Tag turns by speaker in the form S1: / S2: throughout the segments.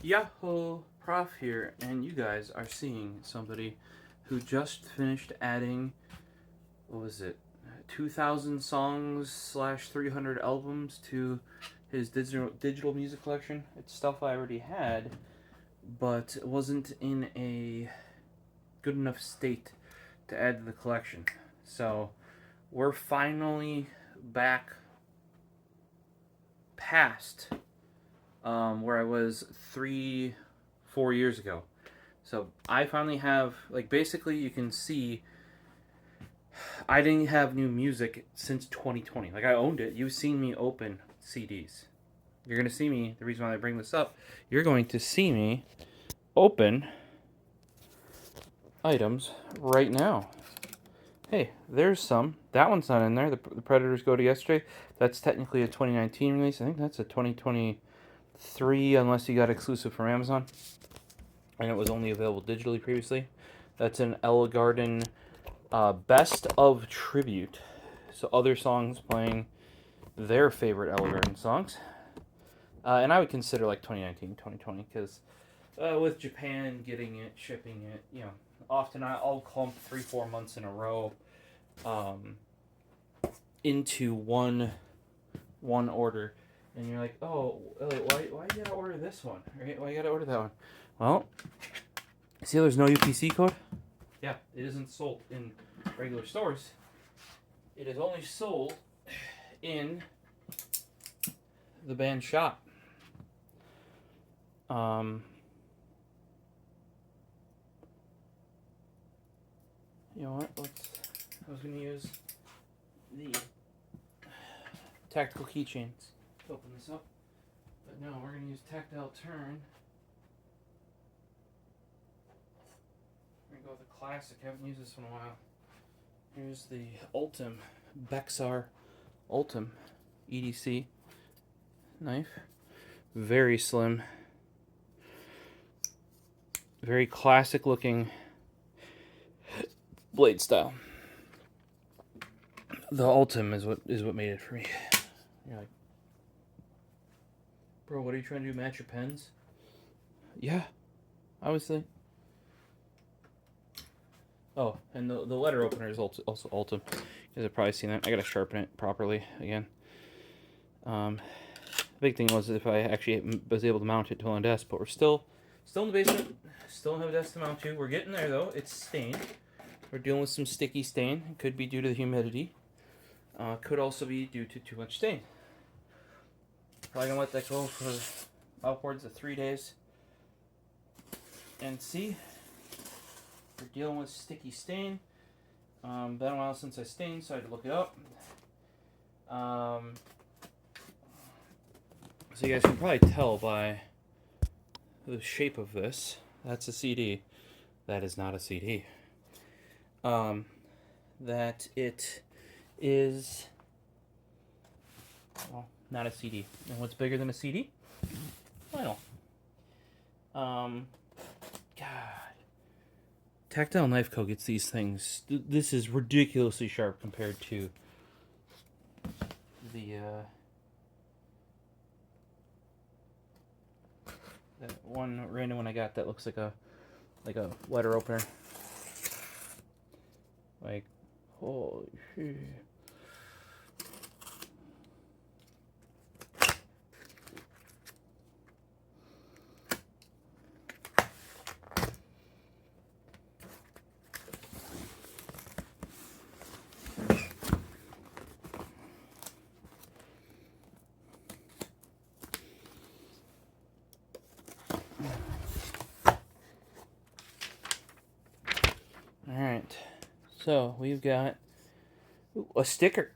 S1: Yahoo! Prof here, and you guys are seeing somebody who just finished adding, what was it, 2,000 songs slash 300 albums to his digital music collection. It's stuff I already had, but it wasn't in a good enough state to add to the collection. So we're finally back past where I was 3-4 years ago. So I finally have, like, basically you can see I didn't have new music since 2020. Like, I owned it. You've seen me open CDs. You're going to see me, the reason why I bring this up, you're going to see me open items right now. Hey, there's some. That one's not in there. The Predators Go to Yesterday. That's technically a 2019 release. I think that's a 2023, unless you got exclusive from Amazon. And it was only available digitally previously. That's an Ellegarden Best of Tribute. So other songs playing their favorite Ellegarden songs. And I would consider like 2019, 2020, because with Japan getting it, shipping it, you know, often I'll clump 3-4 months in a row into one order, and you're like, oh, why you gotta order this one? Right? Why you gotta order that one? Well, see, there's no UPC code. Yeah, it isn't sold in regular stores. It is only sold in the band shop. You know what? I was gonna use the tactical keychains to open this up, but no, we're gonna use tactile turn. We're gonna go with the classic. I haven't used this one in a while. Here's the Ultim Bexar Ultim EDC knife. Very slim, very classic looking blade style. The Ultim is what made it for me. You're like, bro, what are you trying to do? Match your pens? Yeah, obviously. Oh, and the letter opener is also Ultim. You guys have probably seen that. I gotta sharpen it properly again. The big thing was if I actually was able to mount it to on desk, but we're still in the basement. Still don't have a desk to mount to. We're getting there though. It's stained. We're dealing with some sticky stain. It could be due to the humidity. Could also be due to too much stain. Probably gonna let that go for upwards of 3 days. And see, we're dealing with sticky stain. Been a while since I stained, so I had to look it up. So you guys can probably tell by the shape of this. That's a CD. That is not a CD. That it is, well, not a CD. And what's bigger than a CD? Vinyl. God. Tactile Knife Co. gets these things. This is ridiculously sharp compared to the that one random one I got that looks like a letter opener. Like, holy shit. Alright, so we've got a sticker,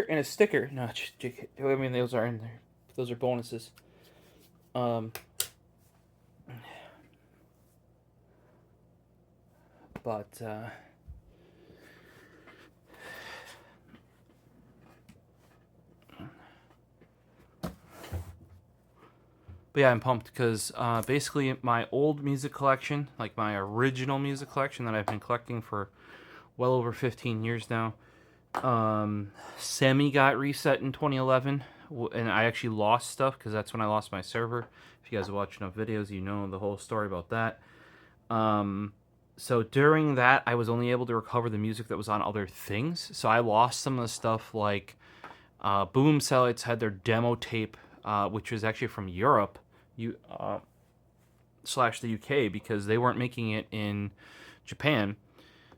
S1: and a sticker. No, I mean, those are in there. Those are bonuses. But yeah, I'm pumped because basically my old music collection, like my original music collection that I've been collecting for well over 15 years now, semi got reset in 2011 and I actually lost stuff because that's when I lost my server. If you guys watch enough videos, you know the whole story about that. So during that, I was only able to recover the music that was on other things. So I lost some of the stuff like Boom Satellites had their demo tape, which was actually from Europe, slash the UK, because they weren't making it in Japan.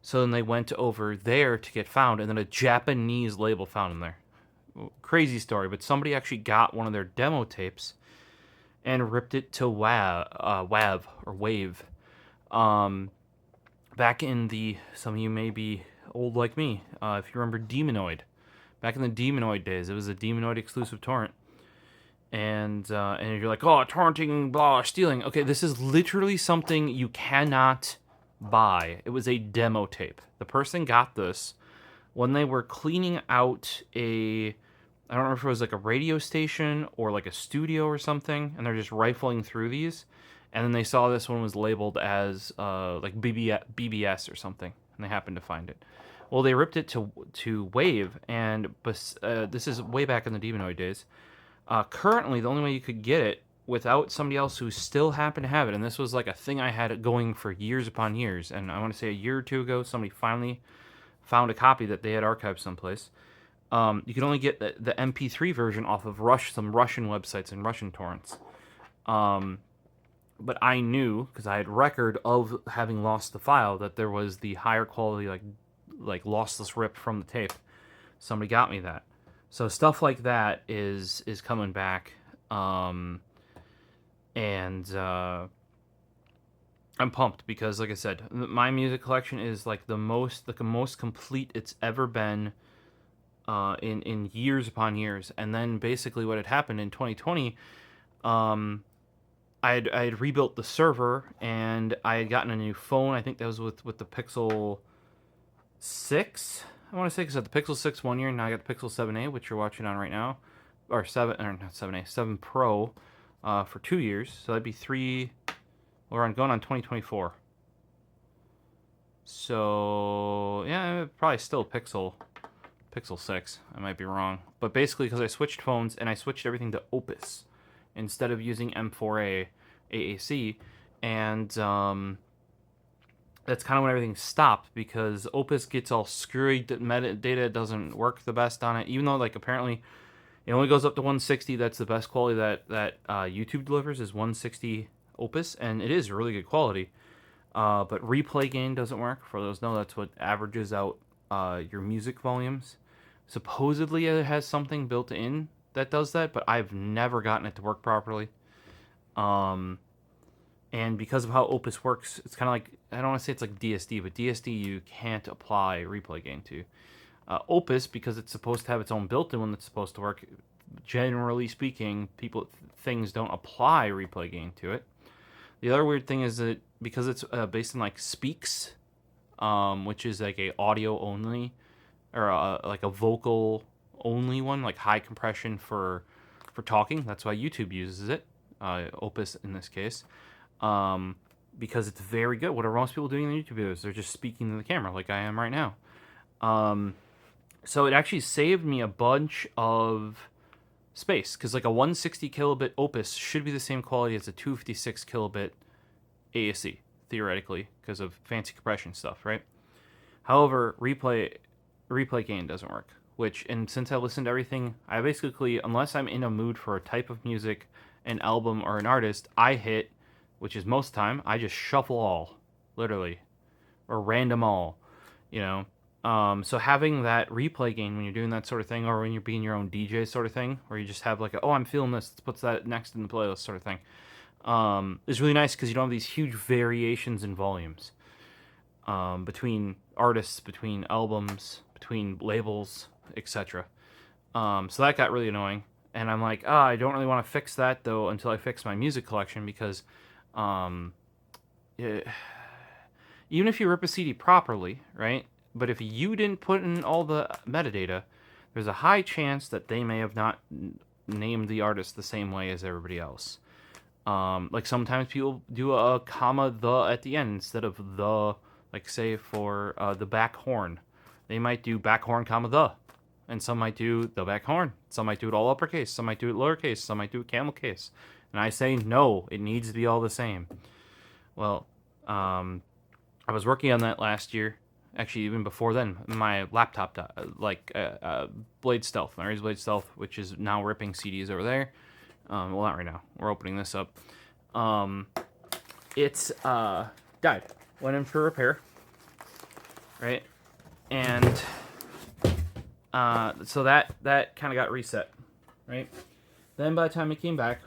S1: So then they went over there to get found, and then a Japanese label found them there. Crazy story, but somebody actually got one of their demo tapes and ripped it to Wave. Back in some of you may be old like me, if you remember Demonoid. Back in the Demonoid days, it was a Demonoid exclusive torrent. And you're like, oh, torrenting, blah, stealing. Okay, this is literally something you cannot buy. It was a demo tape. The person got this when they were cleaning out I don't know if it was like a radio station or like a studio or something, and they're just rifling through these, and then they saw this one was labeled as like BBS or something, and they happened to find it. Well, they ripped it to Wave, and this is way back in the Demonoid days. Currently, the only way you could get it without somebody else who still happened to have it, and this was like a thing I had going for years upon years, and I want to say a year or two ago, somebody finally found a copy that they had archived someplace. You can only get the MP3 version off of some Russian websites and Russian torrents. But I knew, because I had record of having lost the file, that there was the higher quality, like lossless rip from the tape. Somebody got me that. So stuff like that is coming back. And I'm pumped because, like I said, my music collection is like the most complete it's ever been. In years upon years. And then basically what had happened in 2020, I had rebuilt the server, and I had gotten a new phone. I think that was with the Pixel 6. I want to say, because I had the Pixel 6 one year, and now I got the Pixel 7a, which you're watching on right now, or not 7a, 7 Pro, for 2 years. So that'd be going on 2024. So yeah, probably still Pixel 6. I might be wrong. But basically, because I switched phones and I switched everything to Opus instead of using M4A AAC, and that's kind of when everything stopped, because Opus gets all screwy. Metadata doesn't work the best on it, even though like apparently it only goes up to 160. That's the best quality that YouTube delivers, is 160 Opus, and it is really good quality. But replay gain doesn't work. For those know, that's what averages out your music volumes. Supposedly it has something built in that does that, but I've never gotten it to work properly. And because of how Opus works, it's kind of like, I don't want to say it's like DSD, but DSD you can't apply replay gain to. Opus, because it's supposed to have its own built-in one that's supposed to work, generally speaking, things don't apply replay gain to it. The other weird thing is that because it's based on like Speaks, which is like a audio only, or like a vocal only one, like high compression for talking. That's why YouTube uses it, Opus in this case, because it's very good. What are most people doing in YouTube videos? They're just speaking to the camera like I am right now. So it actually saved me a bunch of space, because like a 160 kilobit Opus should be the same quality as a 256 kilobit AAC, theoretically, because of fancy compression stuff, right? However, replay gain doesn't work, and since I listen to everything, I basically, unless I'm in a mood for a type of music, an album, or an artist, I hit, which is most of the time, I just shuffle all, literally, or random all, you know? So having that replay gain when you're doing that sort of thing, or when you're being your own DJ sort of thing, where you just have like, I'm feeling this, let's put that next in the playlist sort of thing, is really nice, because you don't have these huge variations in volumes between artists, between albums, between labels, etc. So that got really annoying, and I'm like, I don't really want to fix that though until I fix my music collection, because even if you rip a CD properly, right? But if you didn't put in all the metadata, there's a high chance that they may have not named the artist the same way as everybody else. Like sometimes people do a comma the at the end instead of the, like say for the back horn. They might do back horn comma the. And some might do the back horn. Some might do it all uppercase. Some might do it lowercase. Some might do it camel case. And I say, no, it needs to be all the same. Well, I was working on that last year. Actually, even before then, my laptop, Blade Stealth, my Razer Blade Stealth, which is now ripping CDs over there. Well, not right now. We're opening this up. It's died. Went in for repair. Right? And so that kind of got reset. Right? Then by the time it came back,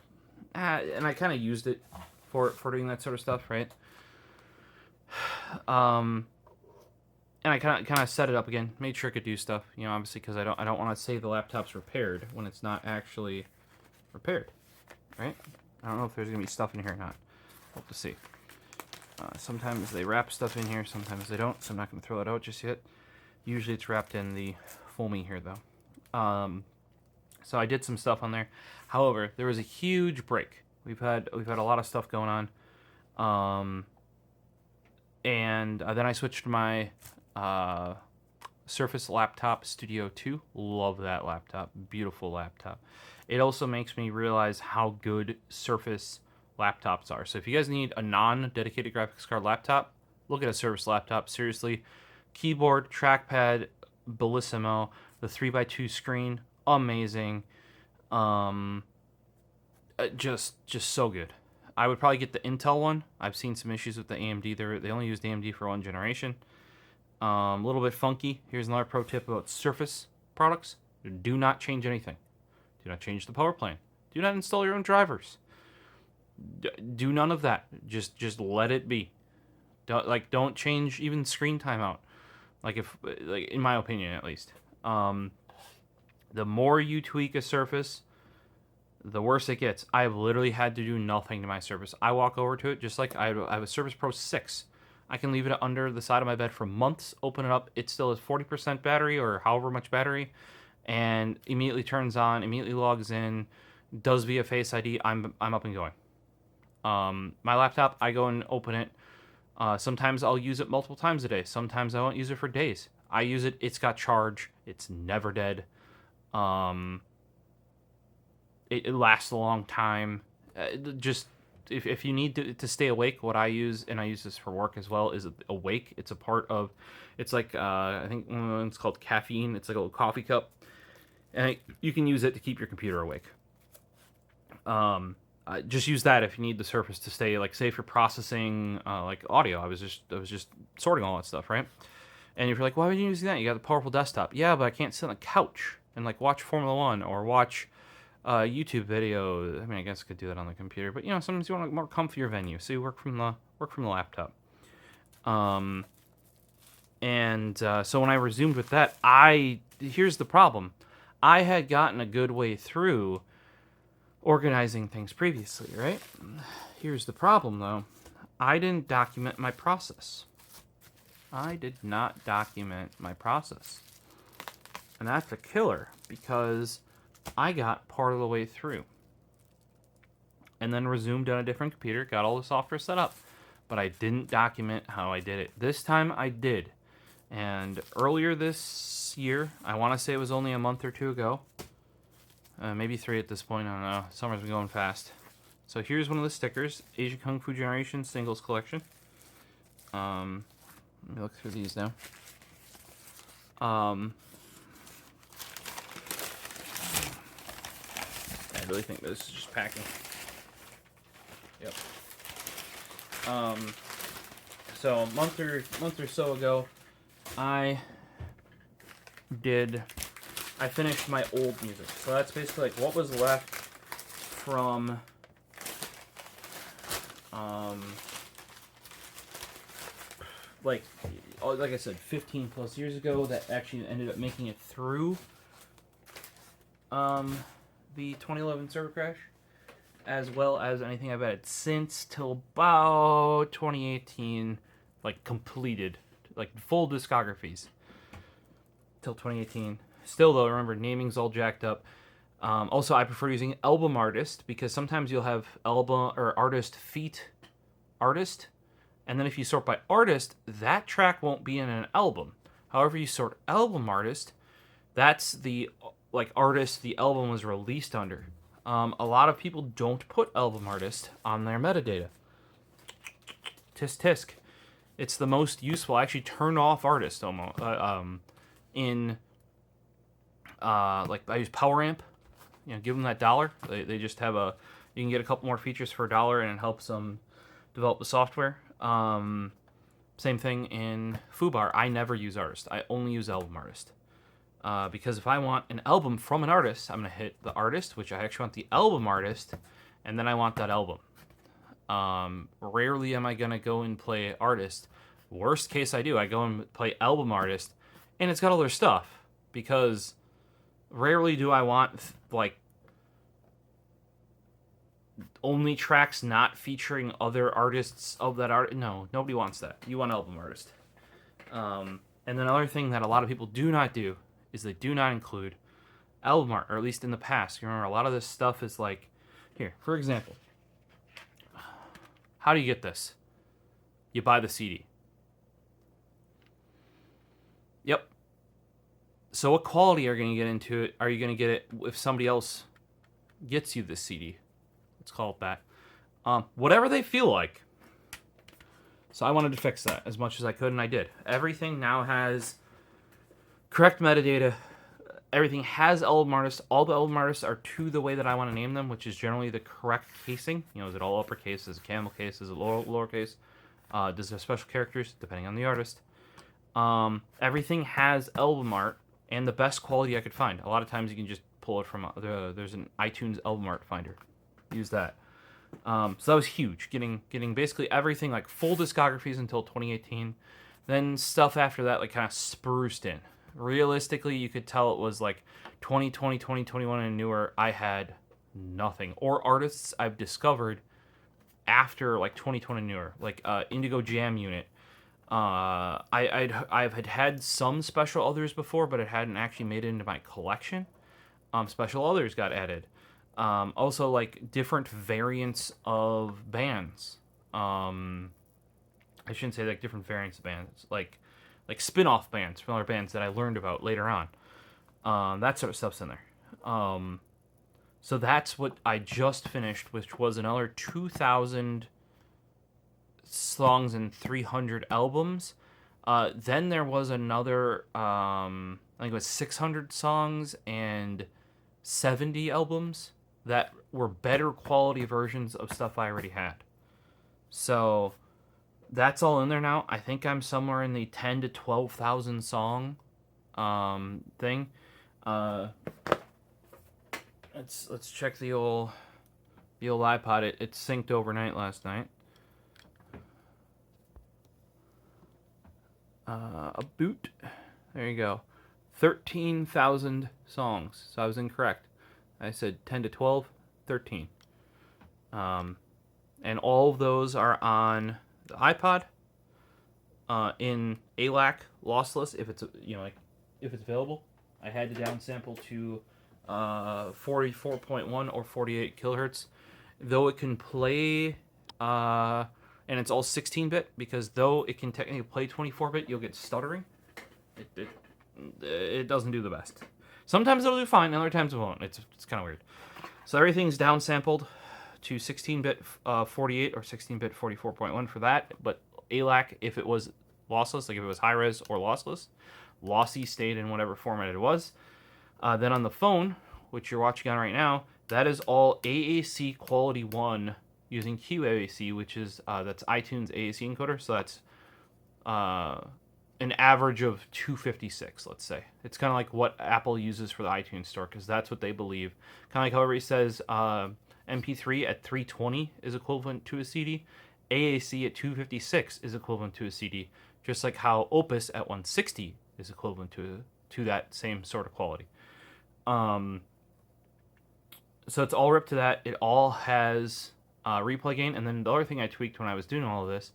S1: and I kind of used it for doing that sort of stuff, right? And I kind of set it up again, made sure it could do stuff, you know, obviously because I don't want to say the laptop's repaired when it's not actually repaired, right? I don't know if there's gonna be stuff in here or not. Hope to see. Sometimes they wrap stuff in here, sometimes they don't, so I'm not gonna throw that out just yet. Usually it's wrapped in the foamy here though. So I did some stuff on there. However, there was a huge break. We've had a lot of stuff going on. And then I switched to my Surface Laptop Studio 2. Love that laptop. Beautiful laptop. It also makes me realize how good Surface laptops are. So if you guys need a non-dedicated graphics card laptop, look at a Surface laptop. Seriously. Keyboard, trackpad, bellissimo. The 3x2 screen, amazing. Just so good. I would probably get the Intel one. I've seen some issues with the AMD. They only use the AMD for one generation. A little bit funky. Here's another pro tip about Surface products. Do not change anything. Do not change the power plan. Do not install your own drivers. Do none of that. Just let it be. Don't change even screen timeout. In my opinion at least. The more you tweak a Surface, the worse it gets. I've literally had to do nothing to my Surface. I walk over to it just like I have a Surface Pro 6. I can leave it under the side of my bed for months, open it up, it still has 40% battery or however much battery, and immediately turns on, immediately logs in, does via Face ID, I'm up and going. My laptop, I go and open it. Sometimes I'll use it multiple times a day. Sometimes I won't use it for days. I use it, it's got charge, it's never dead. It lasts a long time. Just if you need to stay awake, what I use, and I use this for work as well, is Awake. It's a part of, it's like I think it's called Caffeine. It's like a little coffee cup, and you can use it to keep your computer awake. Just use that if you need the Surface to stay, like, say if you're processing like audio. I was just sorting all that stuff, right? And if you're like, why would you use that? You got the powerful desktop. Yeah, but I can't sit on the couch and like watch Formula One or watch YouTube video. I mean, I guess I could do that on the computer, but you know, sometimes you want a more comfier venue, so you work from the laptop. So when I resumed with that, here's the problem. I had gotten a good way through organizing things previously, right? Here's the problem, though. I didn't document my process. I did not document my process. And that's a killer, because I got part of the way through. And then resumed on a different computer, got all the software set up. But I didn't document how I did it. This time I did. And earlier this year, I want to say it was only a month or two ago, maybe 3 at this point, I don't know. Summer's been going fast. So here's one of the stickers, Asian Kung Fu Generation Singles Collection. Let me look through these now. I really think this is just packing. Yep. So a month or so ago, I finished my old music. So that's basically like what was left from like I said, 15 plus years ago, that actually ended up making it through the 2011 server crash, as well as anything I've added since till about 2018, like completed, like full discographies till 2018. Still though, remember, naming's all jacked up. Also, I prefer using album artist, because sometimes you'll have album or artist feat artist, and then if you sort by artist, that track won't be in an album. However, you sort album artist, That's the like artist the album was released under. A lot of people don't put album artist on their metadata. Tisk tisk. It's the most useful. I actually turn off artist almost in like I use Power Amp. You know, give them that $1. They just have a. You can get a couple more features for $1, and it helps them develop the software. Same thing in Foobar. I never use artist. I only use album artist. Because if I want an album from an artist, I'm going to hit the artist, which I actually want the album artist, and then I want that album. Rarely am I going to go and play artist. Worst case I do, I go and play album artist, and it's got all their stuff. Because rarely do I want, like, only tracks not featuring other artists of that art. No, nobody wants that. You want album artist. And then another thing that a lot of people do not do is they do not include album art, or at least in the past. You remember, a lot of this stuff is like, here, for example, how do you get this? You buy the CD. Yep. So what quality are you going to get into it? Are you going to get it if somebody else gets you this CD? Let's call it that. Whatever they feel like. So I wanted to fix that as much as I could, and I did. Everything now has correct metadata. Everything has album artists. All the album artists are to the way that I want to name them, which is generally the correct casing. You know, is it all uppercase? Is it camel case? Is it lowercase? Does it have special characters? Depending on the artist. Everything has album art, and the best quality I could find. A lot of times you can just pull it from there's an iTunes album art finder. Use that. So that was huge. Getting basically everything, like full discographies until 2018. Then stuff after that, like kind of spruced in. Realistically, you could tell it was like 2020, 2021 and newer. I had nothing. Or artists I've discovered after like 2020 and newer, like Indigo Jam Unit. I've had some special others before, but it hadn't actually made it into my collection. Special others got added. Also, like different variants of bands. I shouldn't say like different variants of bands, like spin-off bands from other bands that I learned about later on. That sort of stuff's in there. So that's what I just finished, which was another 2,000 songs and 300 albums. Then there was another, I think it was 600 songs and 70 albums that were better quality versions of stuff I already had. So that's all in there now. I think I'm somewhere in the 10 to 12,000 song thing. Let's check the old iPod. It synced overnight last night. A boot. There you go. 13,000 songs. So I was incorrect. I said 10 to 12, 13. And all of those are on the iPod in ALAC lossless if it's if it's available. I had to downsample to 44.1 or 48 kilohertz, though it can play and it's all 16-bit, because though it can technically play 24-bit, you'll get stuttering. It doesn't do the best. Sometimes it'll do fine, other times it won't. It's kind of weird. So everything's downsampled to 16-bit 48 or 16-bit 44.1 for that, but ALAC, if it was lossless, like if it was high-res or lossless, lossy stayed in whatever format it was. Then on the phone, which you're watching on right now, that is all AAC Quality 1 using QAAC, which is that's iTunes AAC encoder, so that's an average of 256, let's say. It's kind of like what Apple uses for the iTunes store, because that's what they believe. Kind of like how everybody says MP3 at 320 is equivalent to a CD. AAC at 256 is equivalent to a CD, just like how Opus at 160 is equivalent to that same sort of quality. So it's all ripped to that. It all has replay gain. And then the other thing I tweaked when I was doing all of this,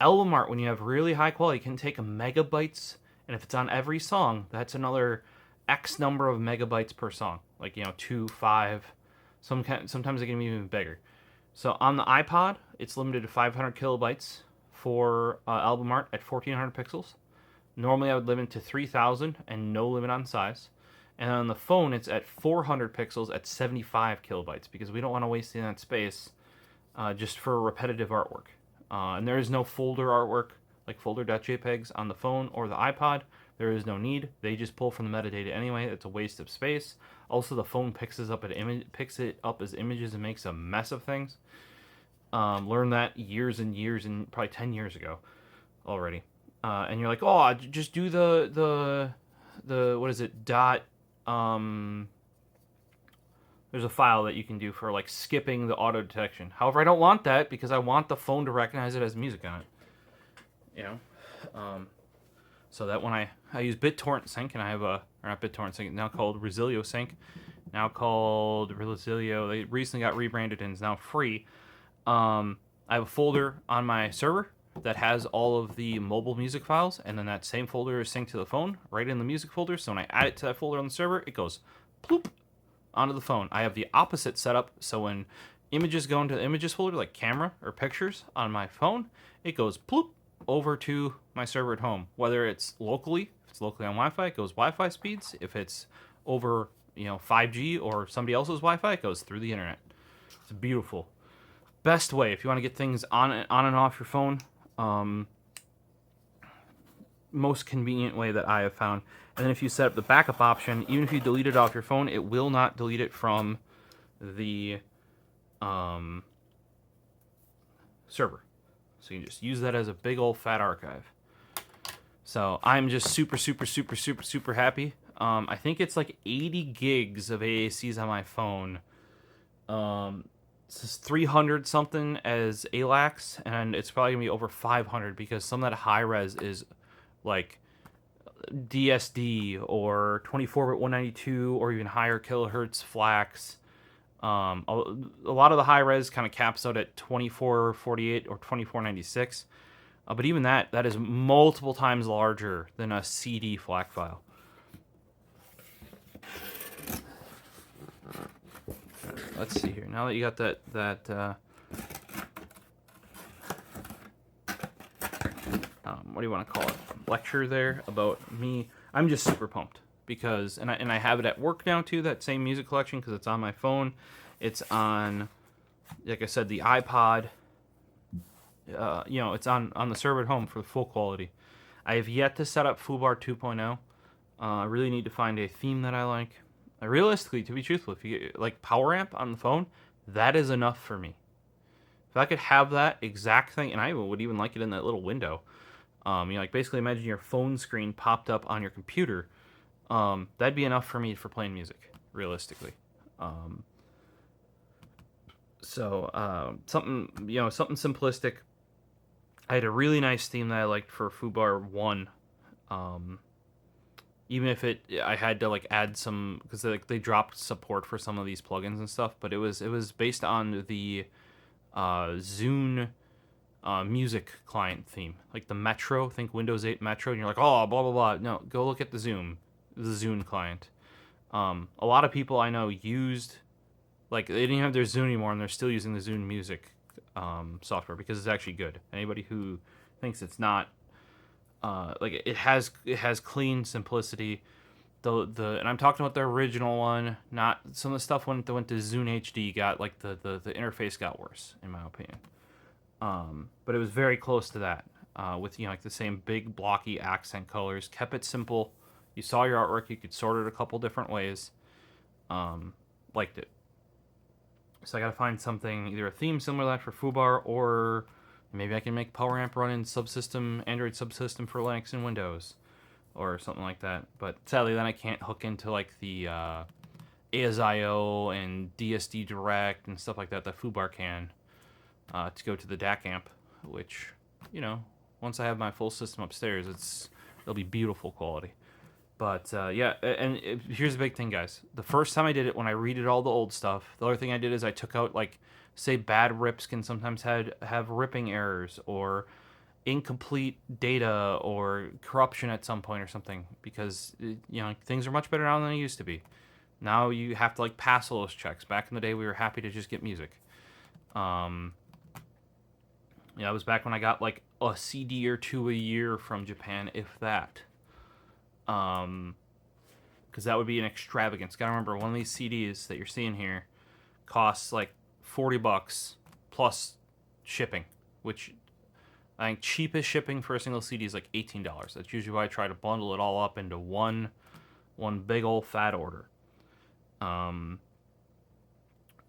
S1: album art, when you have really high quality, can take megabytes, and if it's on every song, that's another X number of megabytes per song. Like, 2, 5, sometimes it can be even bigger. So on the iPod, it's limited to 500 kilobytes for album art at 1400 pixels. Normally I would limit to 3000 and no limit on size. And on the phone, it's at 400 pixels at 75 kilobytes because we don't want to waste that space just for repetitive artwork. And there is no folder artwork, like folder.jpegs on the phone or the iPod. There is no need. They just pull from the metadata anyway. It's a waste of space. Also, the phone picks it up as images and makes a mess of things. Learned that years and years and probably 10 years ago already. And you're like, oh, just do the what is it, there's a file that you can do for like skipping the auto detection. However, I don't want that because I want the phone to recognize it as music on it. You know, so that when I use BitTorrent Sync, and I have or not BitTorrent Sync, now called Resilio Sync, now called Resilio. They recently got rebranded and is now free. I have a folder on my server that has all of the mobile music files, and then that same folder is synced to the phone right in the music folder. So when I add it to that folder on the server, it goes ploop onto the phone. I have the opposite setup, so when images go into the images folder, like camera or pictures on my phone, it goes ploop over to my server at home. Whether it's locally, if it's locally on Wi-Fi, it goes Wi-Fi speeds. If it's over 5G or somebody else's Wi-Fi, it goes through the internet. It's beautiful. Best way if you want to get things on and off your phone. Most convenient way that I have found. And then if you set up the backup option, even if you delete it off your phone, it will not delete it from the server. So you can just use that as a big old fat archive. So I'm just super happy. I think it's like 80 gigs of AACs on my phone. It's 300 something as ALAX, and it's probably gonna be over 500 because some of that high res is like DSD or 24-bit 192 or even higher kilohertz FLACs. A lot of the high res kind of caps out at 2448 or 2496, but even that is multiple times larger than a CD FLAC file. Let's see here. Now that you got that what do you want to call it? Lecture there about me. I'm just super pumped because, and I have it at work now too. That same music collection because it's on my phone. It's on, like I said, the iPod. It's on the server at home for the full quality. I have yet to set up FooBar 2.0. I really need to find a theme that I like. Realistically, to be truthful, if you get, like power amp on the phone, that is enough for me. If I could have that exact thing, and I would even like it in that little window. Like basically imagine your phone screen popped up on your computer. That'd be enough for me for playing music, realistically. Something simplistic. I had a really nice theme that I liked for FooBar 1. Even if I had to like add some because they dropped support for some of these plugins and stuff, but it was based on the Zune music client theme, like the Metro. Think Windows 8 Metro, and you're like, oh, blah blah blah. No, go look at the Zune client. A lot of people I know used, like, they didn't have their Zune anymore, and they're still using the Zune music software because it's actually good. Anybody who thinks it's not, like, it has clean simplicity. And I'm talking about the original one, not some of the stuff when it went to Zune HD got like the interface got worse in my opinion. But it was very close to that, with like the same big blocky accent colors. Kept it simple. You saw your artwork. You could sort it a couple different ways. Liked it. So I gotta find something, either a theme similar to that for FooBar, or maybe I can make PowerAmp run in Android subsystem for Linux and Windows, or something like that. But sadly, then I can't hook into like the ASIO and DSD Direct and stuff like that FooBar can, to go to the DAC amp, which, once I have my full system upstairs, it'll be beautiful quality. But yeah, and here's the big thing, guys. The first time I did it, when I redid all the old stuff, the other thing I did is I took out, like, say bad rips can sometimes have ripping errors or incomplete data or corruption at some point or something, because things are much better now than they used to be. Now you have to like pass all those checks. Back in the day, we were happy to just get music. It was back when I got like a CD or two a year from Japan, if that. because that would be an extravagance. Gotta remember, one of these CDs that you're seeing here costs like $40 plus shipping, which I think cheapest shipping for a single CD is like $18. That's usually why I try to bundle it all up into one big old fat order.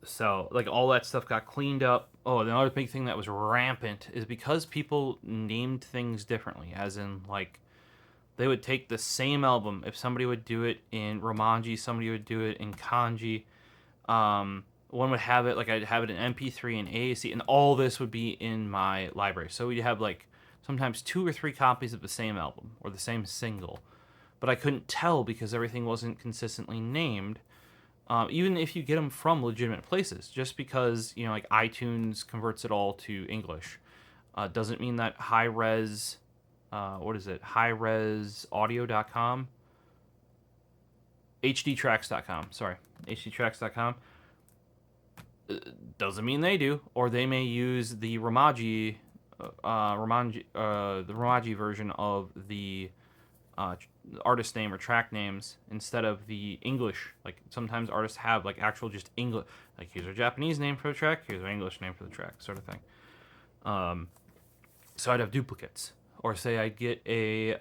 S1: So like all that stuff got cleaned up. Oh, another big thing that was rampant is because people named things differently, as in like they would take the same album. If somebody would do it in Romanji, somebody would do it in Kanji. One would have it, like I'd have it in MP3 and AAC, and all this would be in my library. So we'd have like sometimes 2 or 3 copies of the same album or the same single. But I couldn't tell because everything wasn't consistently named. Even if you get them from legitimate places, just because, you know, like iTunes converts it all to English, doesn't mean that high-res, high-resaudio.com? hdtracks.com, sorry, hdtracks.com, doesn't mean they do, or they may use the Romanji version of the artist name or track names instead of the English. Like sometimes artists have like actual just English, like here's a Japanese name for the track, here's an English name for the track, sort of thing. So I'd have duplicates, or say I'd get a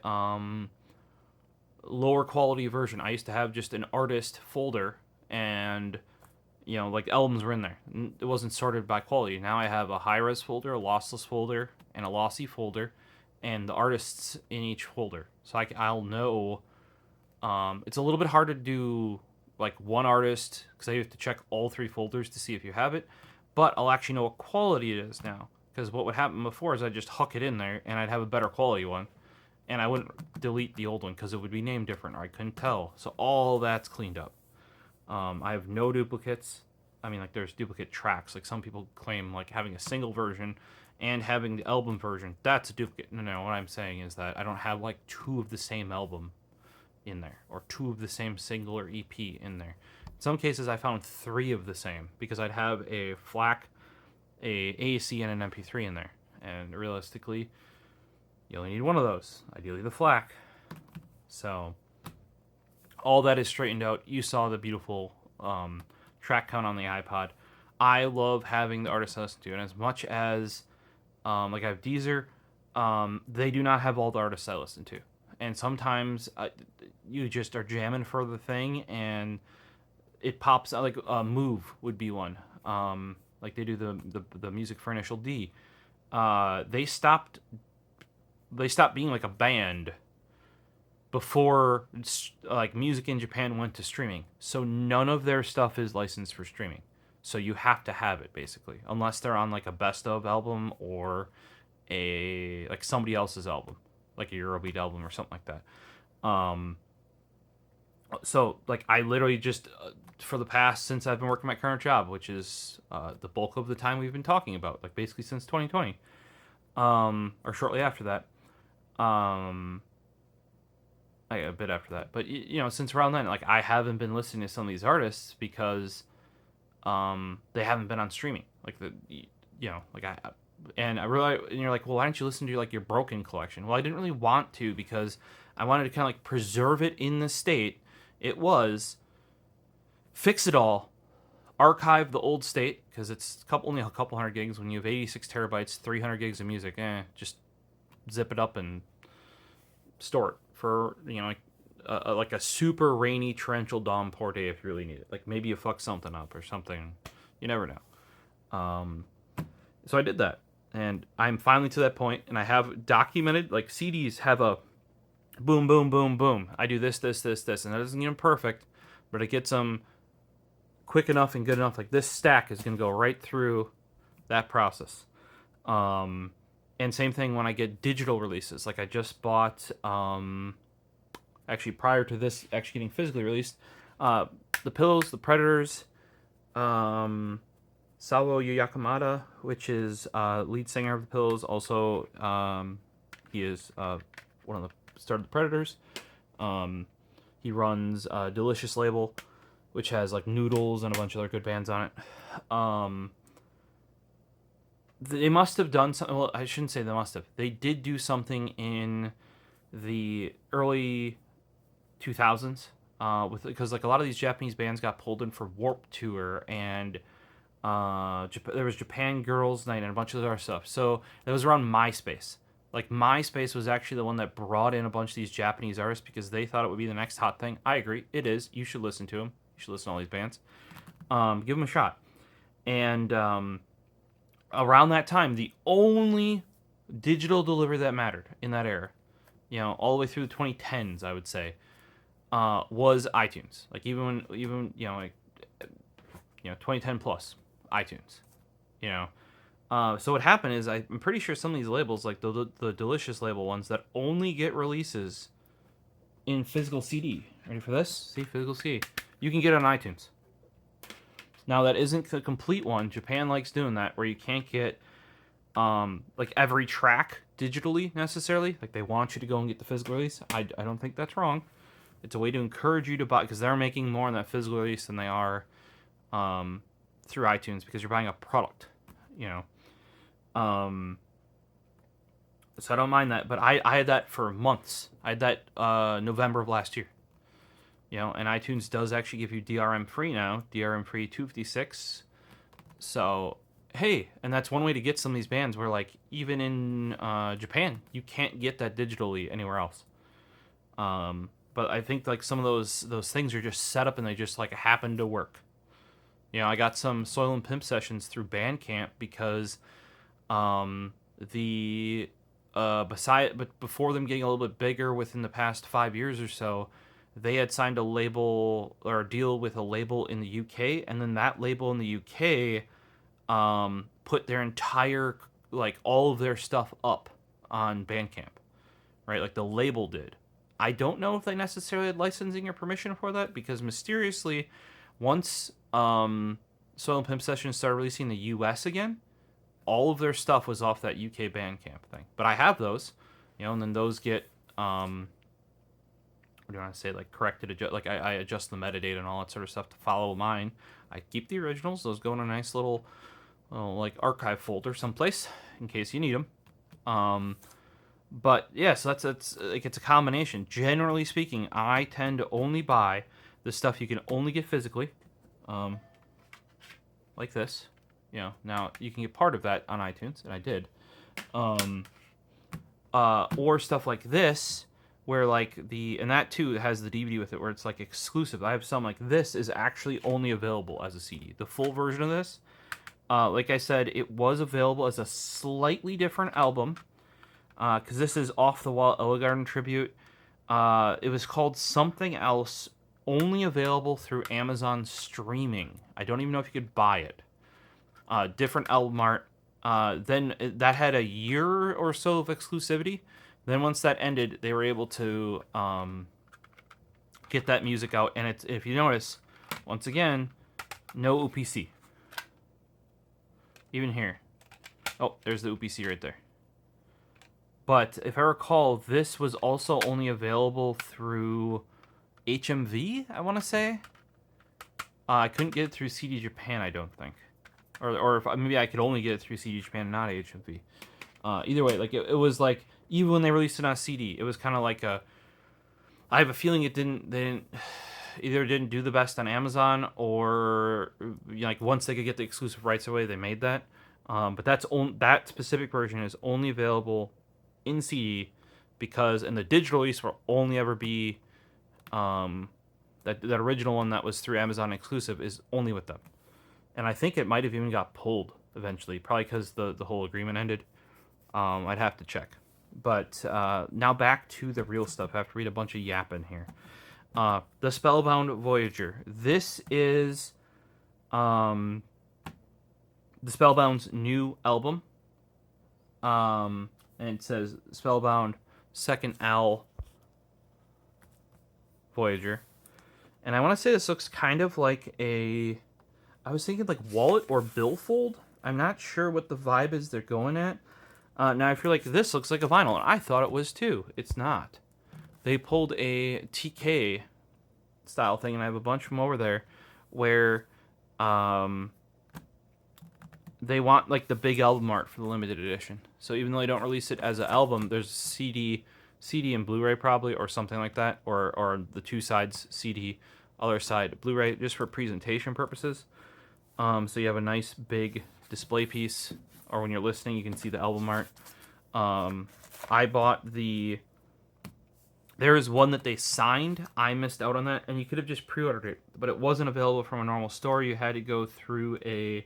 S1: lower quality version. I used to have just an artist folder, and you know, like albums were in there. It wasn't sorted by quality. Now I have a high-res folder, a lossless folder, and a lossy folder, and the artists in each folder. So I'll know. It's a little bit hard to do like one artist because I have to check all 3 folders to see if you have it. But I'll actually know what quality it is now, because what would happen before is I'd just huck it in there and I'd have a better quality one, and I wouldn't delete the old one because it would be named different or I couldn't tell. So all that's cleaned up. I have no duplicates. I mean, like, there's duplicate tracks. Like, some people claim, like, having a single version and having the album version, that's a duplicate. No, what I'm saying is that I don't have, like, 2 of the same album in there, or 2 of the same single or EP in there. In some cases, I found 3 of the same, because I'd have a FLAC, a AAC, and an MP3 in there. And realistically, you only need one of those. Ideally, the FLAC. So all that is straightened out. You saw the beautiful track count on the iPod. I love having the artists I listen to, and as much as like I have Deezer, they do not have all the artists I listen to, and sometimes you just are jamming for the thing and it pops out. Like Move would be one. Like they do the music for Initial D. They stopped being like a band before like music in Japan went to streaming. So none of their stuff is licensed for streaming. So you have to have it, basically, unless they're on like a best of album or a like somebody else's album, like a Eurobeat album or something like that. So like I literally just for the past, since I've been working my current job, which is the bulk of the time we've been talking about, like basically since 2020, or shortly after that, a bit after that, but you know, since around then, like I haven't been listening to some of these artists because they haven't been on streaming. Like and you're like, well, why don't you listen to like your Broken collection? Well, I didn't really want to, because I wanted to kind of like preserve it in the state it was, fix it all, archive the old state, because it's only a couple hundred gigs. When you have 86 terabytes, 300 gigs of music, just zip it up and store it for, you know, like a super rainy torrential downpour day if you really need it. Like maybe you fuck something up or something. You never know. So I did that, and I'm finally to that point, and I have documented, like CDs have a boom, boom, boom, boom. I do this, this, this, this, and that doesn't get them perfect, but it gets them quick enough and good enough. Like this stack is going to go right through that process. And same thing when I get digital releases. Like I just bought, actually prior to this actually getting physically released, The Pillows, The Predators, Sawo Yakamada, which is lead singer of The Pillows. Also, he is one of the started The Predators. He runs Delicious label, which has like Noodles and a bunch of other good bands on it. They must have done something. Well, I shouldn't say they must have. They did do something in the early 2000s. because like a lot of these Japanese bands got pulled in for Warped Tour, and there was Japan Girls Night and a bunch of other stuff. So it was around MySpace. Like MySpace was actually the one that brought in a bunch of these Japanese artists because they thought it would be the next hot thing. I agree, it is. You should listen to them. You should listen to all these bands. Give them a shot. And around that time, the only digital delivery that mattered in that era, all the way through the 2010s, I would say, was iTunes. Like even 2010 plus iTunes. So what happened is I'm pretty sure some of these labels, like the Delicious label ones, that only get releases in physical CD. Ready for this? See, physical CD. You can get on iTunes. Now that isn't the complete one. Japan likes doing that, where you can't get like every track digitally necessarily. Like they want you to go and get the physical release. I don't think that's wrong. It's a way to encourage you to buy, because they're making more on that physical release than they are through iTunes, because you're buying a product, So I don't mind that, but I had that for months. I had that November of last year. And iTunes does actually give you DRM free now, DRM free 256. So, hey, and that's one way to get some of these bands where, like, even in Japan, you can't get that digitally anywhere else. But I think, like, some of those things are just set up and they just, like, happen to work. I got some Soil and Pimp sessions through Bandcamp because but before them getting a little bit bigger within the past 5 years or so, they had signed a label or a deal with a label in the UK, and then that label in the UK put their entire, like, all of their stuff up on Bandcamp, right? Like the label did. I don't know if they necessarily had licensing or permission for that, because mysteriously, once Soil and Pimp Sessions started releasing in the US again, all of their stuff was off that UK Bandcamp thing. But I have those, and then those get what do you want to say, like corrected, like I adjust the metadata and all that sort of stuff to follow mine. I keep the originals; those go in a nice little like archive folder someplace in case you need them. But yeah, so that's like, it's a combination. Generally speaking, I tend to only buy the stuff you can only get physically, like this. Now you can get part of that on iTunes, and I did. Or stuff like this, where like and that too has the DVD with it, where it's like exclusive. I have some like this is actually only available as a CD. The full version of this, like I said, it was available as a slightly different album, because this is Off the Wall Ellegarden tribute. It was called something else, only available through Amazon streaming. I don't even know if you could buy it. Different album art. Then that had a year or so of exclusivity. Then once that ended, they were able to get that music out. And it's, if you notice, once again, no UPC. Even here. Oh, there's the UPC right there. But if I recall, this was also only available through HMV, I want to say. I couldn't get it through CD Japan, I don't think. Or if, maybe I could only get it through CD Japan, not HMV. Either way, like it was like, even when they released it on CD, it was kind of like I have a feeling they either didn't do the best on Amazon, or like once they could get the exclusive rights away, they made that. But that specific version is only available in CD, and the digital release will only ever be that original one that was through Amazon exclusive is only with them. And I think it might have even got pulled eventually, probably because the whole agreement ended. I'd have to check. But now back to the real stuff. I have to read a bunch of yapping here. The Spellbound Voyager. This is the Spellbound's new album. And it says Spellbound Second L Voyager. And I want to say this looks kind of like I was thinking like wallet or billfold. I'm not sure what the vibe is they're going at. Now I feel like this looks like a vinyl, and I thought it was too. It's not. They pulled a TK style thing, and I have a bunch from over there where they want like the big album art for the limited edition. So even though they don't release it as an album, there's a CD CD and Blu-ray probably, or something like that, or the two sides CD, other side Blu-ray, just for presentation purposes. So you have a nice big display piece, or when you're listening, you can see the album art. I bought the. There is one that they signed. I missed out on that, and you could have just pre-ordered it, but it wasn't available from a normal store. You had to go through a.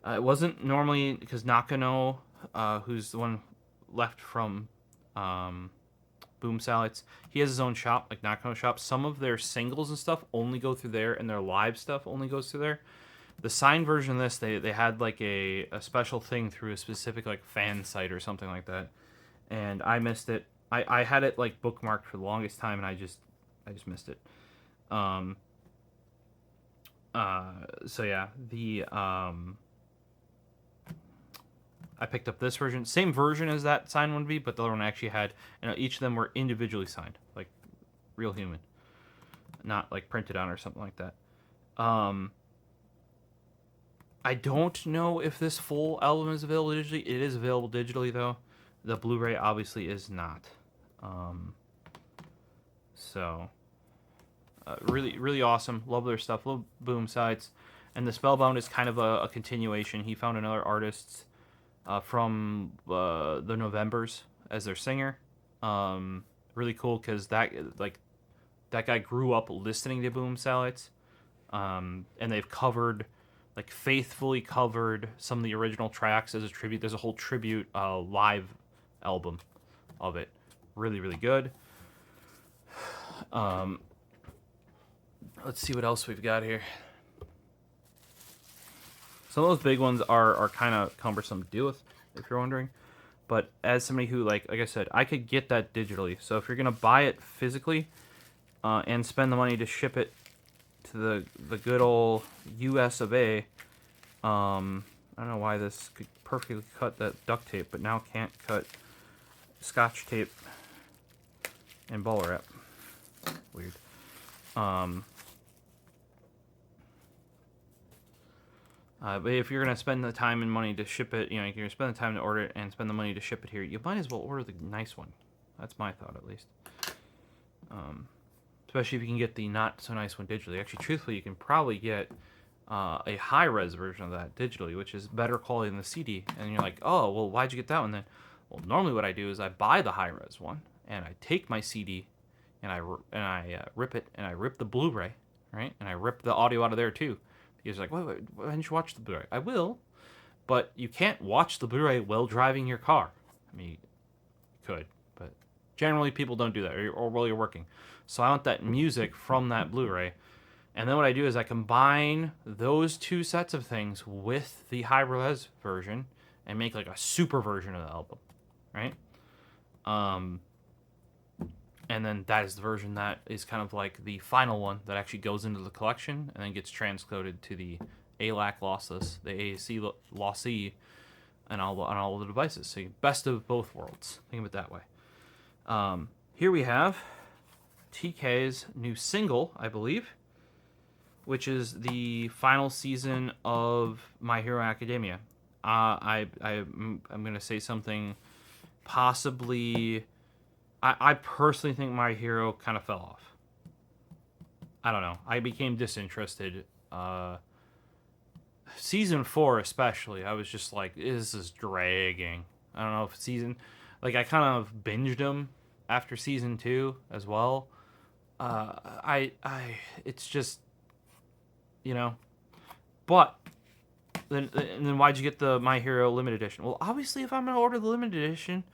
S1: It wasn't normally because Nakano, who's the one left from Boom Salads, he has his own shop, like Nakano shop. Some of their singles and stuff only go through there, and their live stuff only goes through there. The signed version of this, they had like a special thing through a specific like fan site or something like that, and I missed it. I had it like bookmarked for the longest time, and I just missed it. So yeah, I picked up this version, same version as that signed one would be, but the other one actually had, each of them were individually signed, like real human, not like printed on or something like that. I don't know if this full album is available digitally. It is available digitally though. The Blu-ray obviously is not. Really, really awesome. Love their stuff. Love Boom sides. And the Spellbound is kind of a continuation. He found another artist from the Novembers as their singer. Really cool because that guy grew up listening to Boom Salads. And they've faithfully covered some of the original tracks as a tribute. There's a whole tribute live album of it. Really, really good. Let's see what else we've got here. Some of those big ones are kind of cumbersome to deal with, if you're wondering. But as somebody who, like I said, I could get that digitally. So if you're going to buy it physically and spend the money to ship it to the good old US of A, I don't know why this could perfectly cut that duct tape, but now can't cut Scotch tape and bubble wrap. Weird. But if you're going to spend the time and money to ship it, you're going to spend the time to order it and spend the money to ship it here, you might as well order the nice one. That's my thought, at least. Especially if you can get the not so nice one digitally. Actually, truthfully, you can probably get a high-res version of that digitally, which is better quality than the CD. And you're like, oh, well, why'd you get that one then? Well, normally what I do is I buy the high-res one, and I take my CD, and I rip it, and I rip the Blu-ray, right? And I rip the audio out of there, too. He's like, why didn't you watch the Blu-ray? I will, but you can't watch the Blu-ray while driving your car. I mean, you could, but generally people don't do that, or while you're working. So I want that music from that Blu-ray. And then what I do is I combine those two sets of things with the high-res version and make like a super version of the album, right? And then that is the version that is kind of like the final one that actually goes into the collection and then gets transcoded to the ALAC lossless, the AAC lossy, and all the devices. So best of both worlds. Think of it that way. Here we have TK's new single, I believe, which is the final season of My Hero Academia. I'm going to say something possibly... I personally think My Hero kind of fell off. I don't know. I became disinterested. Season 4 especially, I was just like, this is dragging. I don't know if I kind of binged them after season 2 as well. It's just, but then why'd you get the My Hero limited edition? Well, obviously if I'm going to order the limited edition,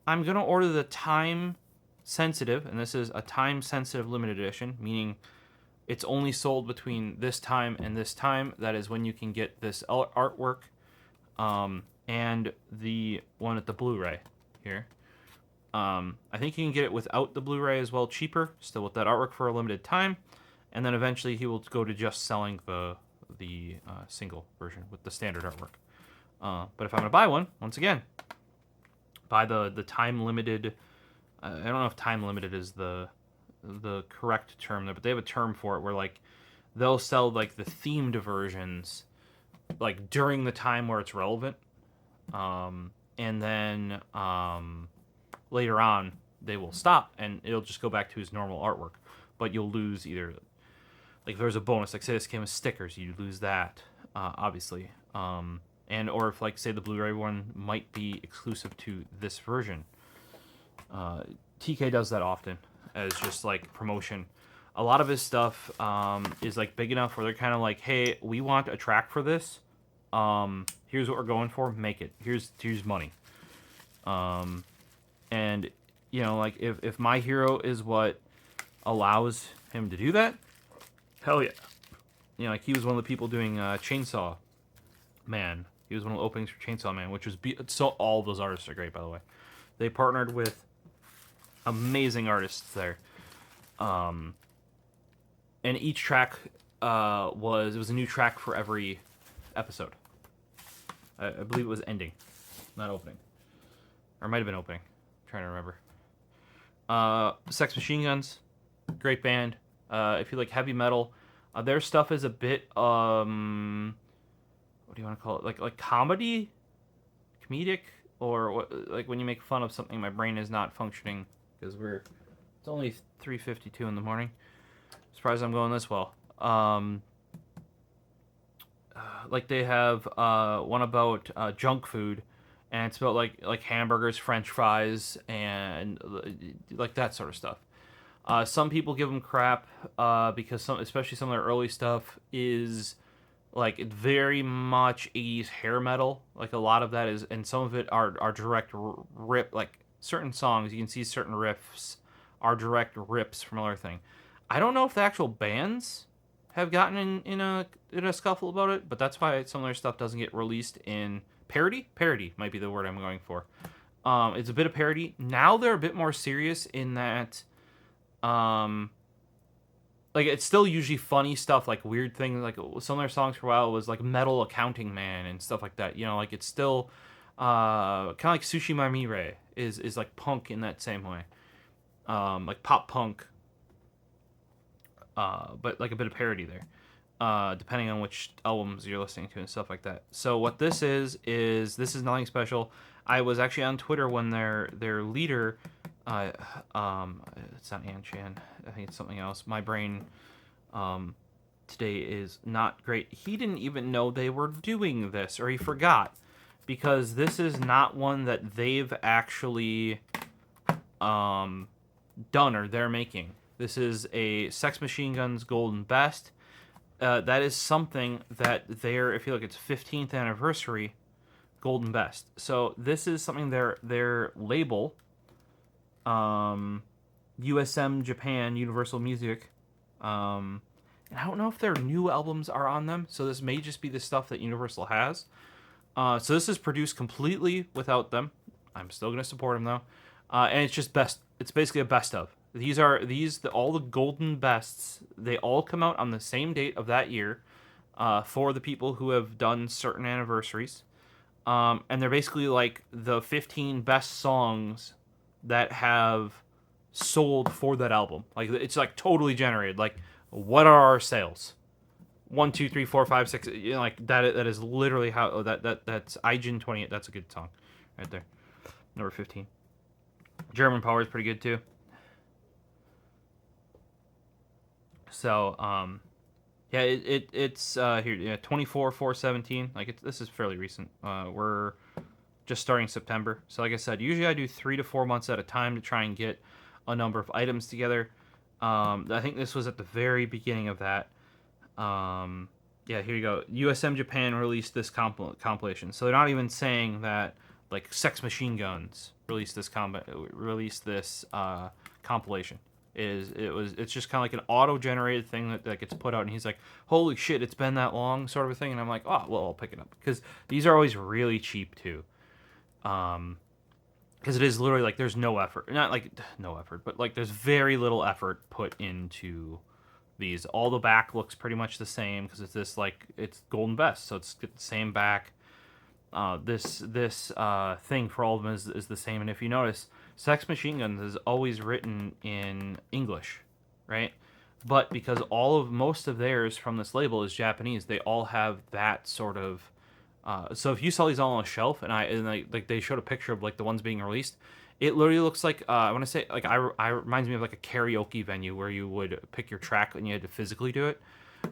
S1: I'm going to order the time-sensitive, and this is a time-sensitive limited edition, meaning it's only sold between this time and this time. That is when you can get this artwork and the one at the Blu-ray here. I think you can get it without the Blu-ray as well, cheaper, still with that artwork for a limited time, and then eventually he will go to just selling the single version with the standard artwork. But if I'm going to buy one, once again, buy the time limited. I don't know if time limited is the correct term there, but they have a term for it where like they'll sell like the themed versions like during the time where it's relevant, and then later on they will stop and it'll just go back to his normal artwork. But you'll lose either, like if there's a bonus, like say this came with stickers, you lose that, obviously. And or if like say the Blu-ray one might be exclusive to this version. TK does that often as just like promotion. A lot of his stuff is like big enough where they're kind of like, hey, we want a track for this. Here's what we're going for. Make it. Here's money. And you know, like if My Hero is what allows him to do that, hell yeah. You know, like he was one of the people doing Chainsaw Man. He was one of the openings for Chainsaw Man, which was so all of those artists are great, by the way. They partnered with amazing artists there. And each track was a new track for every episode. I believe it was ending, not opening. Or it might have been opening. I'm trying to remember. Sex Machine Guns, great band. If you like heavy metal, their stuff is a bit what do you want to call it? Like comedic, or what? Like when you make fun of something, my brain is not functioning because it's only 3:52 in the morning. Surprised I'm going this well. Like they have one about junk food, and it's about like hamburgers, French fries, and like that sort of stuff. Some people give them crap because especially some of their early stuff is like very much 80s hair metal. Like a lot of that is, and some of it are direct rip. Like certain songs, you can see certain riffs are direct rips from other thing. I don't know if the actual bands have gotten in a scuffle about it, but that's why some of their stuff doesn't get released in parody. Parody might be the word I'm going for. It's a bit of parody. Now they're a bit more serious in that, like it's still usually funny stuff, like weird things. Like some of their songs for a while was like Metal Accounting Man and stuff like that. You know, like it's still kind of like Sushi Mamire is like punk in that same way, like pop punk. But like a bit of parody there, depending on which albums you're listening to and stuff like that. So what this is this is nothing special. I was actually on Twitter when their leader, it's not An Chan, I think it's something else. My brain, today is not great. He didn't even know they were doing this, or he forgot, because this is not one that they've actually, done or they're making. This is a Sex Machine Guns Golden Best. That is something that they're, if you look, it's 15th anniversary Golden Best. So this is something their label, USM Japan, Universal Music, and I don't know if their new albums are on them. So this may just be the stuff that Universal has. So this is produced completely without them. I'm still gonna support them though, and it's just best. It's basically a best of. All the golden bests, they all come out on the same date of that year, for the people who have done certain anniversaries. And they're basically like the 15 best songs that have sold for that album. Like it's like totally generated. Like what are our sales? 1, 2, 3, 4, 5, 6. You know, like that is literally how that's Ijin 28. That's a good song, right there. Number 15. German Power is pretty good too. So, yeah, it's here, yeah, 24/4/17. Like this is fairly recent. We're just starting September. So, like I said, usually I do 3 to 4 months at a time to try and get a number of items together. I think this was at the very beginning of that. Yeah, here you go. USM Japan released this compilation. So they're not even saying that like Sex Machine Guns released this compilation. It's just kind of like an auto-generated thing that gets put out, and he's like, holy shit, it's been that long, sort of a thing. And I'm like, oh well, I'll pick it up, because these are always really cheap too, because it is literally like there's no effort, not like no effort, but like there's very little effort put into these. All the back looks pretty much the same because it's this, like, it's Golden Best, so it's got the same back. This thing for all of them is the same. And if you notice, Sex Machine Guns is always written in English, right? But because most of theirs from this label is Japanese, they all have that sort of So if you saw these all on a shelf, and like they showed a picture of like the ones being released, it literally looks like I want to say like I reminds me of like a karaoke venue where you would pick your track and you had to physically do it.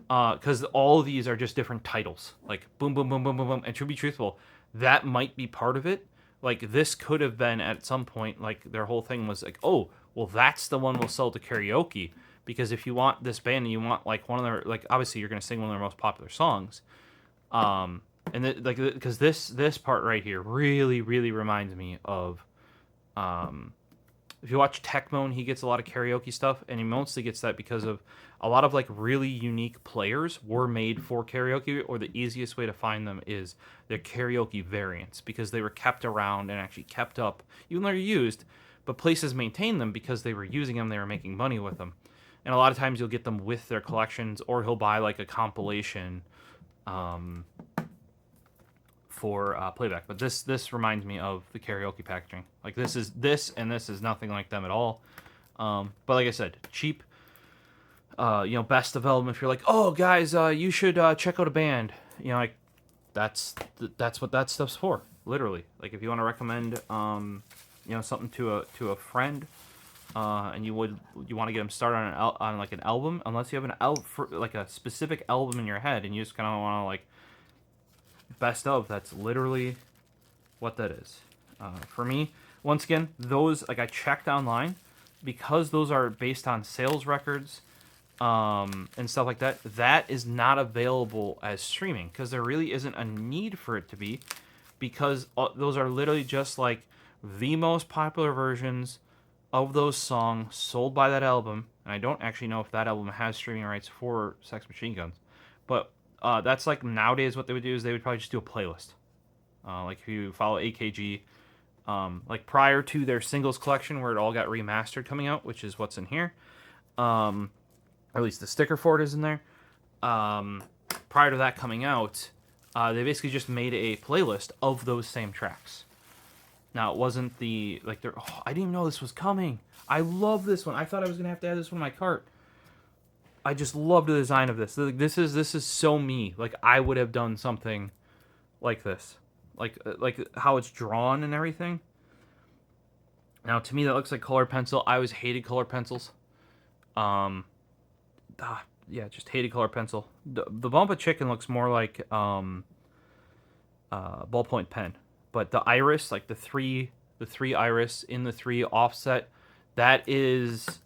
S1: Because all of these are just different titles, like boom, boom, boom, boom, boom, boom. And to be truthful, that might be part of it. Like this could have been at some point, like their whole thing was like, oh, well, that's the one we'll sell to karaoke, because if you want this band and you want like one of their, like obviously you're gonna sing one of their most popular songs, and like because this part right here really really reminds me of, if you watch Tecmo, he gets a lot of karaoke stuff, and he mostly gets that because of a lot of like really unique players were made for karaoke, or the easiest way to find them is their karaoke variants, because they were kept around and actually kept up, even though they're used, but places maintained them because they were using them, they were making money with them. And a lot of times you'll get them with their collections, or he'll buy like a compilation for playback. But this reminds me of the karaoke packaging. Like this is nothing like them at all. But like I said, cheap. Best of album. If you're like, oh guys, you should check out a band. Like that's what that stuff's for. Literally, like if you want to recommend, something to a friend, and you want to get them started on like an album, unless you have like a specific album in your head, and you just kind of want to like best of. That's literally what that is. For me, once again, those like I checked online, because those are based on sales records, and stuff like that. That is not available as streaming, because there really isn't a need for it to be, because those are literally just like the most popular versions of those songs sold by that album. And I don't actually know if that album has streaming rights for Sex Machine Guns, but that's like nowadays what they would do is they would probably just do a playlist. Like if you follow AKG, like prior to their singles collection where it all got remastered coming out, which is what's in here, or at least the sticker for it is in there. Prior to that coming out, they basically just made a playlist of those same tracks. Now it wasn't I didn't even know this was coming. I love this one. I thought I was gonna have to add this one to my cart. I just love the design of this. This is so me. Like I would have done something like this, like how it's drawn and everything. Now to me that looks like colored pencil. I always hated colored pencils. Just hated colored pencil. The Bump of Chicken looks more like ballpoint pen, but the iris, like the three iris in the 3 offset, that is,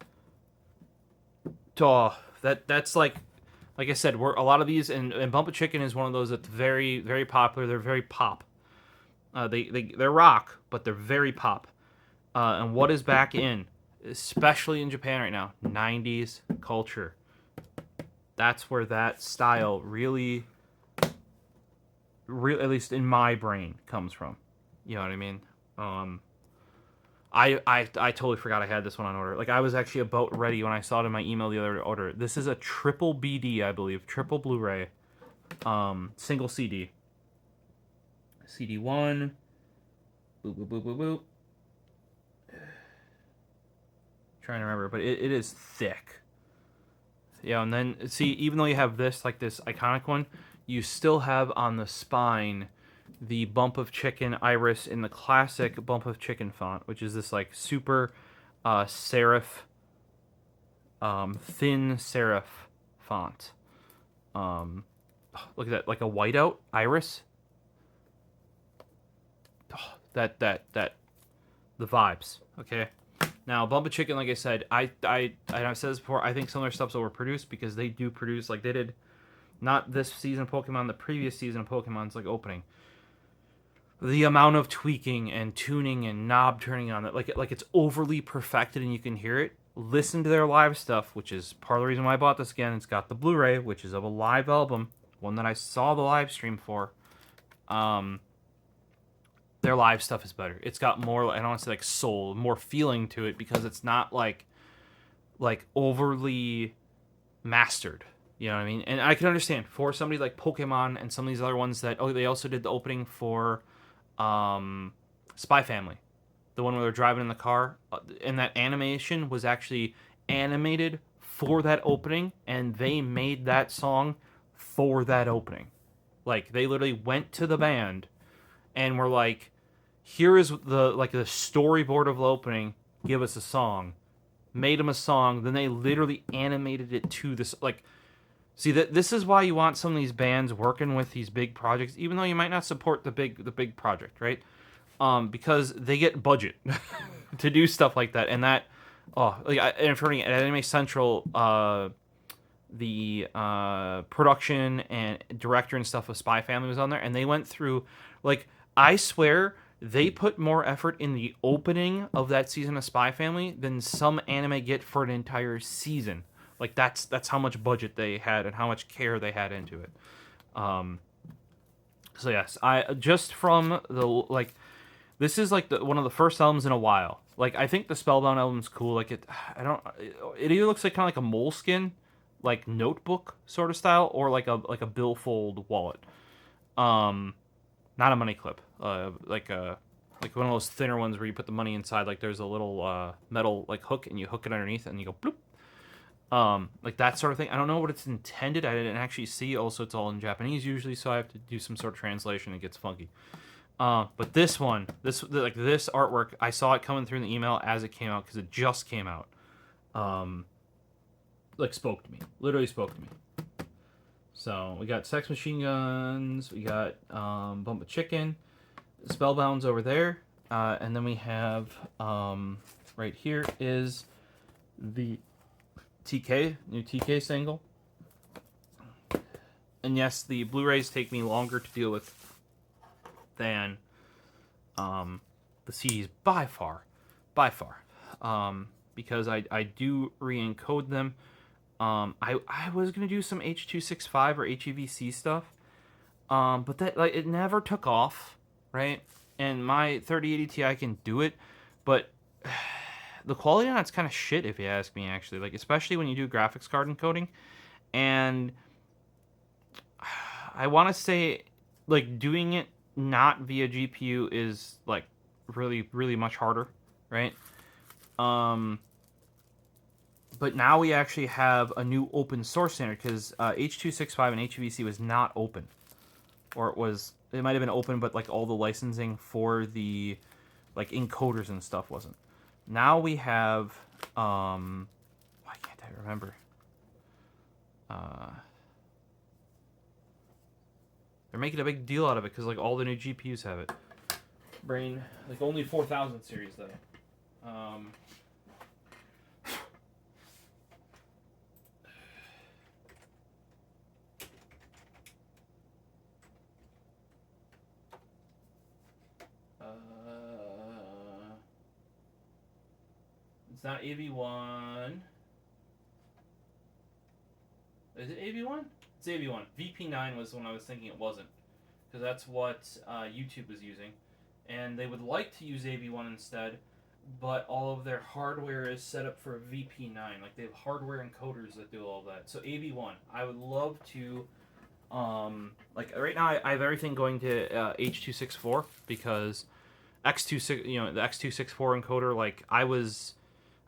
S1: that's like I said, we're a lot of these, and Bump of Chicken is one of those that's very very popular. They're very pop. They're rock, but they're very pop. And what is back in, especially in Japan right now, 90s culture. That's where that style really, at least in my brain, comes from. You know what I mean? I totally forgot I had this one on order. Like I was actually about ready when I saw it in my email the other order. This is a triple BD, I believe, triple Blu-ray, single CD. CD 1. Boop boop boop boop boop. Trying to remember, but it is thick. Yeah, and then see, even though you have this like this iconic one, you still have on the spine the Bump of Chicken iris in the classic Bump of Chicken font, which is this like super serif, thin serif font. Look at that, like a whiteout iris. That the vibes. Okay. Now, Bump of Chicken, like I said, I've said this before, I think some of their stuff's overproduced, because they do produce, like they did, not this season of Pokemon, the previous season of Pokemon's like opening. The amount of tweaking and tuning and knob turning on it, like it's overly perfected and you can hear it. Listen to their live stuff, which is part of the reason why I bought this again. It's got the Blu-ray, which is of a live album, one that I saw the live stream for. Their live stuff is better. It's got more, I don't want to say like soul, more feeling to it, because it's not like overly mastered. You know what I mean? And I can understand for somebody like Pokemon and some of these other ones that, they also did the opening for Spy Family, the one where they're driving in the car, and that animation was actually animated for that opening, and they made that song for that opening. Like, they literally went to the band and were like, here is the storyboard of the opening, give us a song. Made them a song, then they literally animated it to this, like, see, that this is why you want some of these bands working with these big projects, even though you might not support the big project, right? Because they get budget to do stuff like that, and that, and for me at Anime Central, the production and director and stuff of Spy Family was on there, and they went through, like, I swear they put more effort in the opening of that season of Spy Family than some anime get for an entire season. Like, that's how much budget they had and how much care they had into it. So yes, I just from the, like, this is like one of the first albums in a while. Like, I think the Spellbound album's cool. Like, it either looks like kind of like a Moleskine, like, notebook sort of style, or like a billfold wallet. Not a money clip. Like one of those thinner ones where you put the money inside. Like, there's a little metal, like, hook, and you hook it underneath, and you go bloop. Like that sort of thing. I don't know what it's intended. I didn't actually see. Also, it's all in Japanese usually, so I have to do some sort of translation. It gets funky. But this one, this artwork, I saw it coming through in the email as it came out because it just came out. Like, spoke to me. Literally spoke to me. So we got Sex Machine Guns. We got Bump a Chicken. Spellbound's over there, and then we have right here is the new TK single. And yes, the Blu-rays take me longer to deal with than the CDs by far, because I do re-encode them. I was gonna do some H.265 or HEVC stuff, but that, like, it never took off, right? And my 3080 Ti can do it, but the quality on it's kind of shit, if you ask me, actually. Like, especially when you do graphics card encoding. And I want to say, like, doing it not via GPU is, like, really, really much harder, right? But now we actually have a new open source standard, because H.265 and HEVC was not open. Or it might have been open, but, like, all the licensing for the, like, encoders and stuff wasn't. Now we have, why can't I remember? They're making a big deal out of it because, like, all the new GPUs have it. Brain, like, only 4000 series though. It's not AV1. Is it AV1? It's AV1. VP9 was the one I was thinking it wasn't, because that's what YouTube was using. And they would like to use AV1 instead, but all of their hardware is set up for VP9. Like, they have hardware encoders that do all that. So AV1. I would love to, like, right now I have everything going to H.264, because X26, the X264 encoder, like, I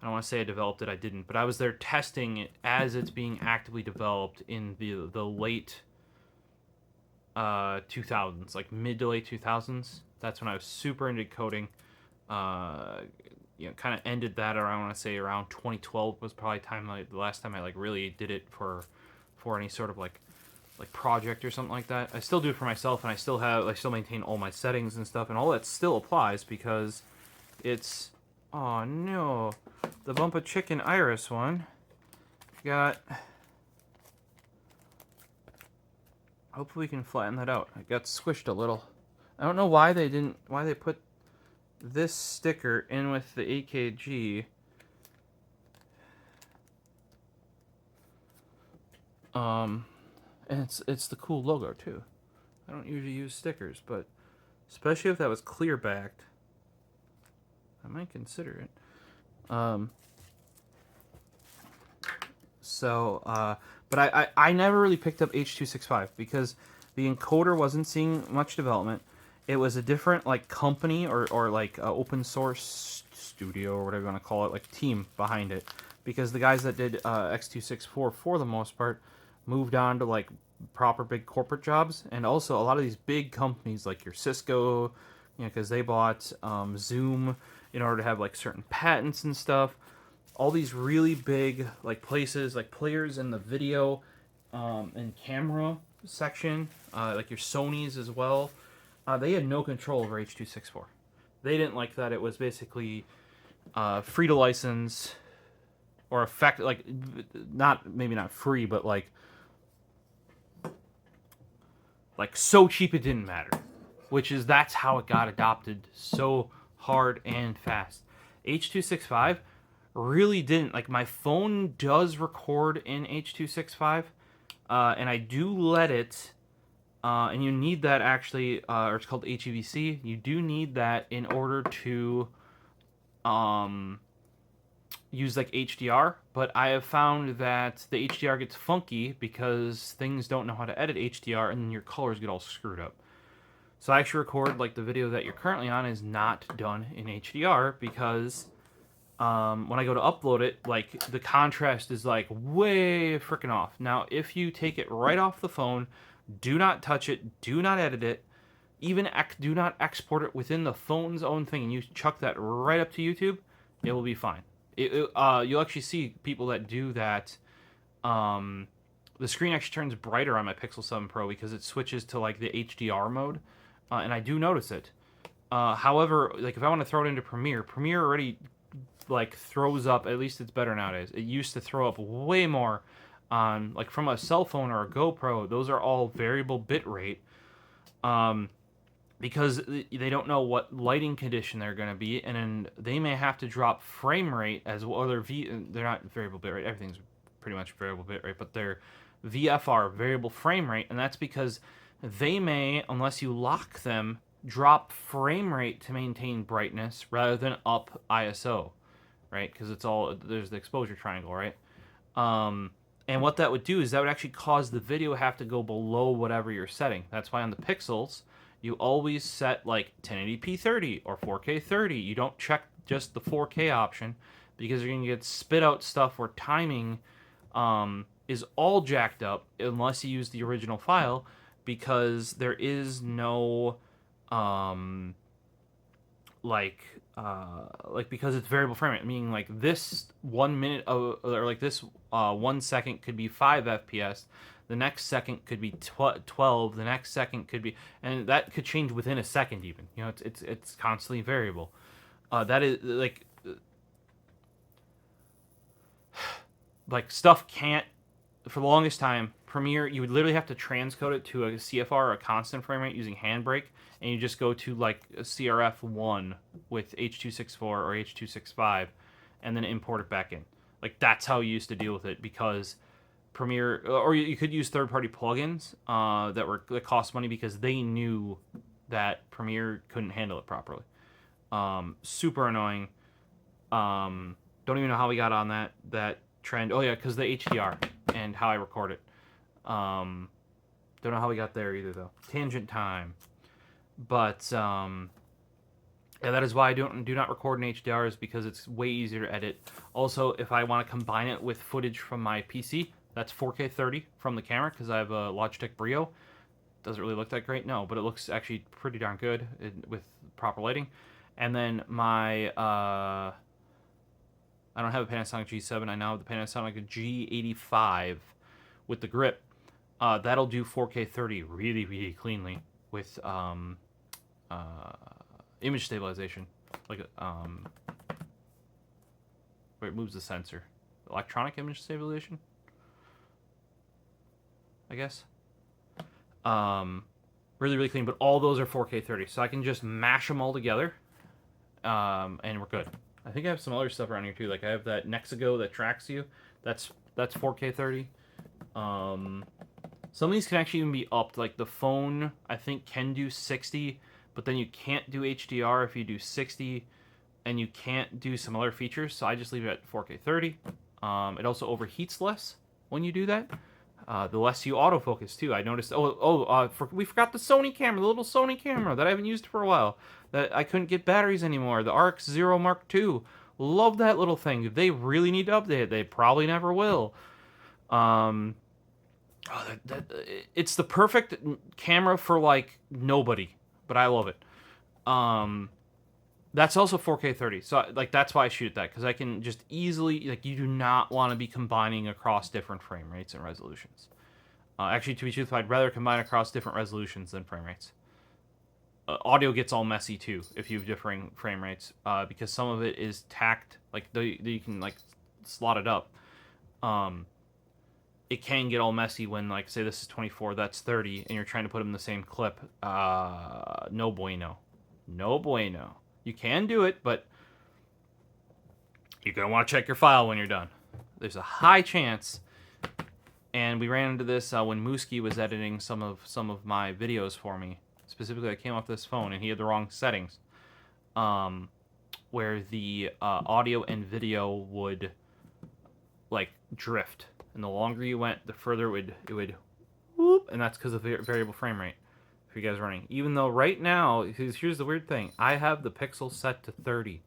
S1: don't want to say I developed it, I didn't, but I was there testing it as it's being actively developed in the late 2000s, like mid to late 2000s. That's when I was super into coding. Kind of ended that around, I want to say around 2012 was probably the last time I, like, really did it for any sort of like project or something like that. I still do it for myself, and I still maintain all my settings and stuff, and all that still applies, because it's, oh no, the Bump a Chicken Iris one got, hopefully we can flatten that out. It got squished a little. I don't know why they put this sticker in with the AKG. And it's the cool logo too. I don't usually use stickers, but especially if that was clear backed, I might consider it. But I never really picked up H.265 because the encoder wasn't seeing much development. It was a different, like, company or like open source studio or whatever you want to call it, like, team behind it, because the guys that did X264 for the most part moved on to, like, proper big corporate jobs, and also a lot of these big companies like your Cisco, you know, because they bought Zoom in order to have like certain patents and stuff. All these really big like places, like players in the video and camera section, like your Sony's as well. They had no control over H.264. They didn't like that. It was basically free to license or effect, like maybe not free, but like so cheap it didn't matter. That's how it got adopted so hard and fast. H.265 really didn't. Like, my phone does record in H.265, and I do let it. And you need that actually, or it's called HEVC. You do need that in order to use like HDR. But I have found that the HDR gets funky because things don't know how to edit HDR, and your colors get all screwed up. So I actually record like the video that you're currently on is not done in HDR because when I go to upload it, like the contrast is like way freaking off. Now, if you take it right off the phone, do not touch it, do not edit it, even do not export it within the phone's own thing, and you chuck that right up to YouTube, it will be fine. You'll actually see people that do that. The screen actually turns brighter on my Pixel 7 Pro because it switches to like the HDR mode, and I do notice it. However, like if I want to throw it into Premiere already like throws up. At least it's better nowadays. It used to throw up way more on like from a cell phone or a GoPro. Those are all variable bit rate. Because they don't know what lighting condition they're going to be, and then they may have to drop frame rate as well. They're not variable bitrate. Everything's pretty much variable bitrate, but they're VFR, variable frame rate, and that's because they may, unless you lock them, drop frame rate to maintain brightness rather than up ISO, right? Because there's the exposure triangle, right? And what that would do is that would actually cause the video have to go below whatever you're setting. That's why on the Pixels, you always set like 1080p 30 or 4K 30. You don't check just the 4K option because you're going to get spit out stuff where timing is all jacked up unless you use the original file, because there is no because it's variable frame rate, meaning like this 1 minute or like this 1 second could be 5 FPS, the next second could be 12, the next second could be, and that could change within a second even. You know, it's constantly variable. That is like stuff can't, for the longest time, Premiere, you would literally have to transcode it to a CFR or a constant frame rate using Handbrake, and you just go to like a CRF1 with H.264 or H.265 and then import it back in. Like, that's how you used to deal with it, because Premiere, or you could use third-party plugins that cost money because they knew that Premiere couldn't handle it properly. Super annoying. Don't even know how we got on that trend. Oh yeah, because the HDR and how I record it. Don't know how we got there either though. Tangent time. But yeah, that is why I do not record in HDR, is because it's way easier to edit. Also, if I want to combine it with footage from my PC, that's 4K 30 from the camera, because I have a Logitech Brio. Doesn't really look that great, no, but it looks actually pretty darn good with proper lighting. And then my I don't have a Panasonic G7. I now have the Panasonic G85 with the grip. That'll do 4K 30 really, really cleanly with image stabilization. Like where it moves the sensor. Electronic image stabilization, I guess. Really, really clean. But all those are 4K 30. So I can just mash them all together. And we're good. I think I have some other stuff around here too. Like I have that Nexigo that tracks you. That's 4K 30. Some of these can actually even be upped. Like the phone, I think, can do 60, but then you can't do HDR if you do 60, and you can't do some other features. So I just leave it at 4K 30. It also overheats less when you do that. The less you autofocus too. I noticed. We forgot the Sony camera, the little Sony camera that I haven't used for a while. That I couldn't get batteries anymore. The RX0 Mark II. Love that little thing. If they really need to update it, they probably never will. Oh, it's the perfect camera for like nobody, but I love it. That's also 4K 30, so like that's why I shoot that, because I can just easily, like, you do not want to be combining across different frame rates and resolutions. Actually, to be truthful, I'd rather combine across different resolutions than frame rates. Audio gets all messy too if you have differing frame rates, because some of it is tacked, like you can like slot it up. It can get all messy when, like, say this is 24, that's 30, and you're trying to put them in the same clip. No bueno. No bueno. You can do it, but you're going to want to check your file when you're done. There's a high chance, and we ran into this when Mooski was editing some of my videos for me. Specifically, I came off this phone, and he had the wrong settings, where the audio and video would, like, drift. And the longer you went, the further it would whoop, and that's because of the variable frame rate for you guys running. Even though right now, here's the weird thing, I have the pixels set to 30.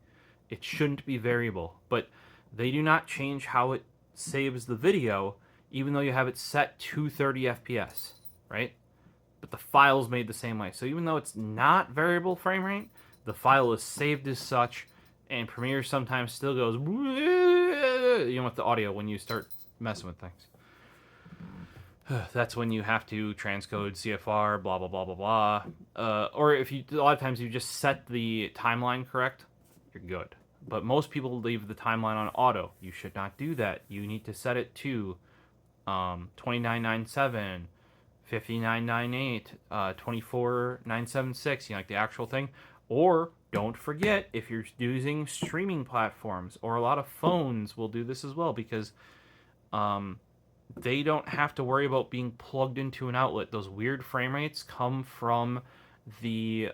S1: It shouldn't be variable, but they do not change how it saves the video, even though you have it set to 30 FPS, right? But the file's made the same way. So even though it's not variable frame rate, the file is saved as such, and Premiere sometimes still goes, you know, with the audio when you start messing with things. That's when you have to transcode CFR, blah, blah, blah, blah, blah. Or if you, a lot of times you just set the timeline correct, you're good. But most people leave the timeline on auto. You should not do that. You need to set it to 2997, 5998, 24976, you know, like the actual thing. Or don't forget, if you're using streaming platforms, or a lot of phones will do this as well, because they don't have to worry about being plugged into an outlet. Those weird frame rates come from the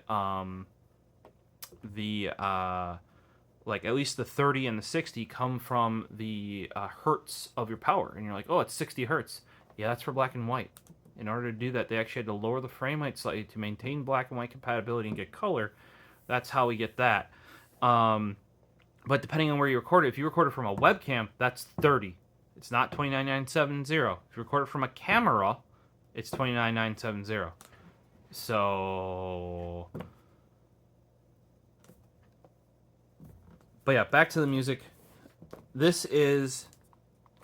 S1: like, at least the 30 and the 60 come from the hertz of your power. And you're like, oh, it's 60 hertz. Yeah, that's for black and white. In order to do that, they actually had to lower the frame rate slightly to maintain black and white compatibility and get color. That's how we get that. But depending on where you record it, if you record it from a webcam, that's 30. It's not 29970. If you record it from a camera, it's 29970. So, but yeah, back to the music. This is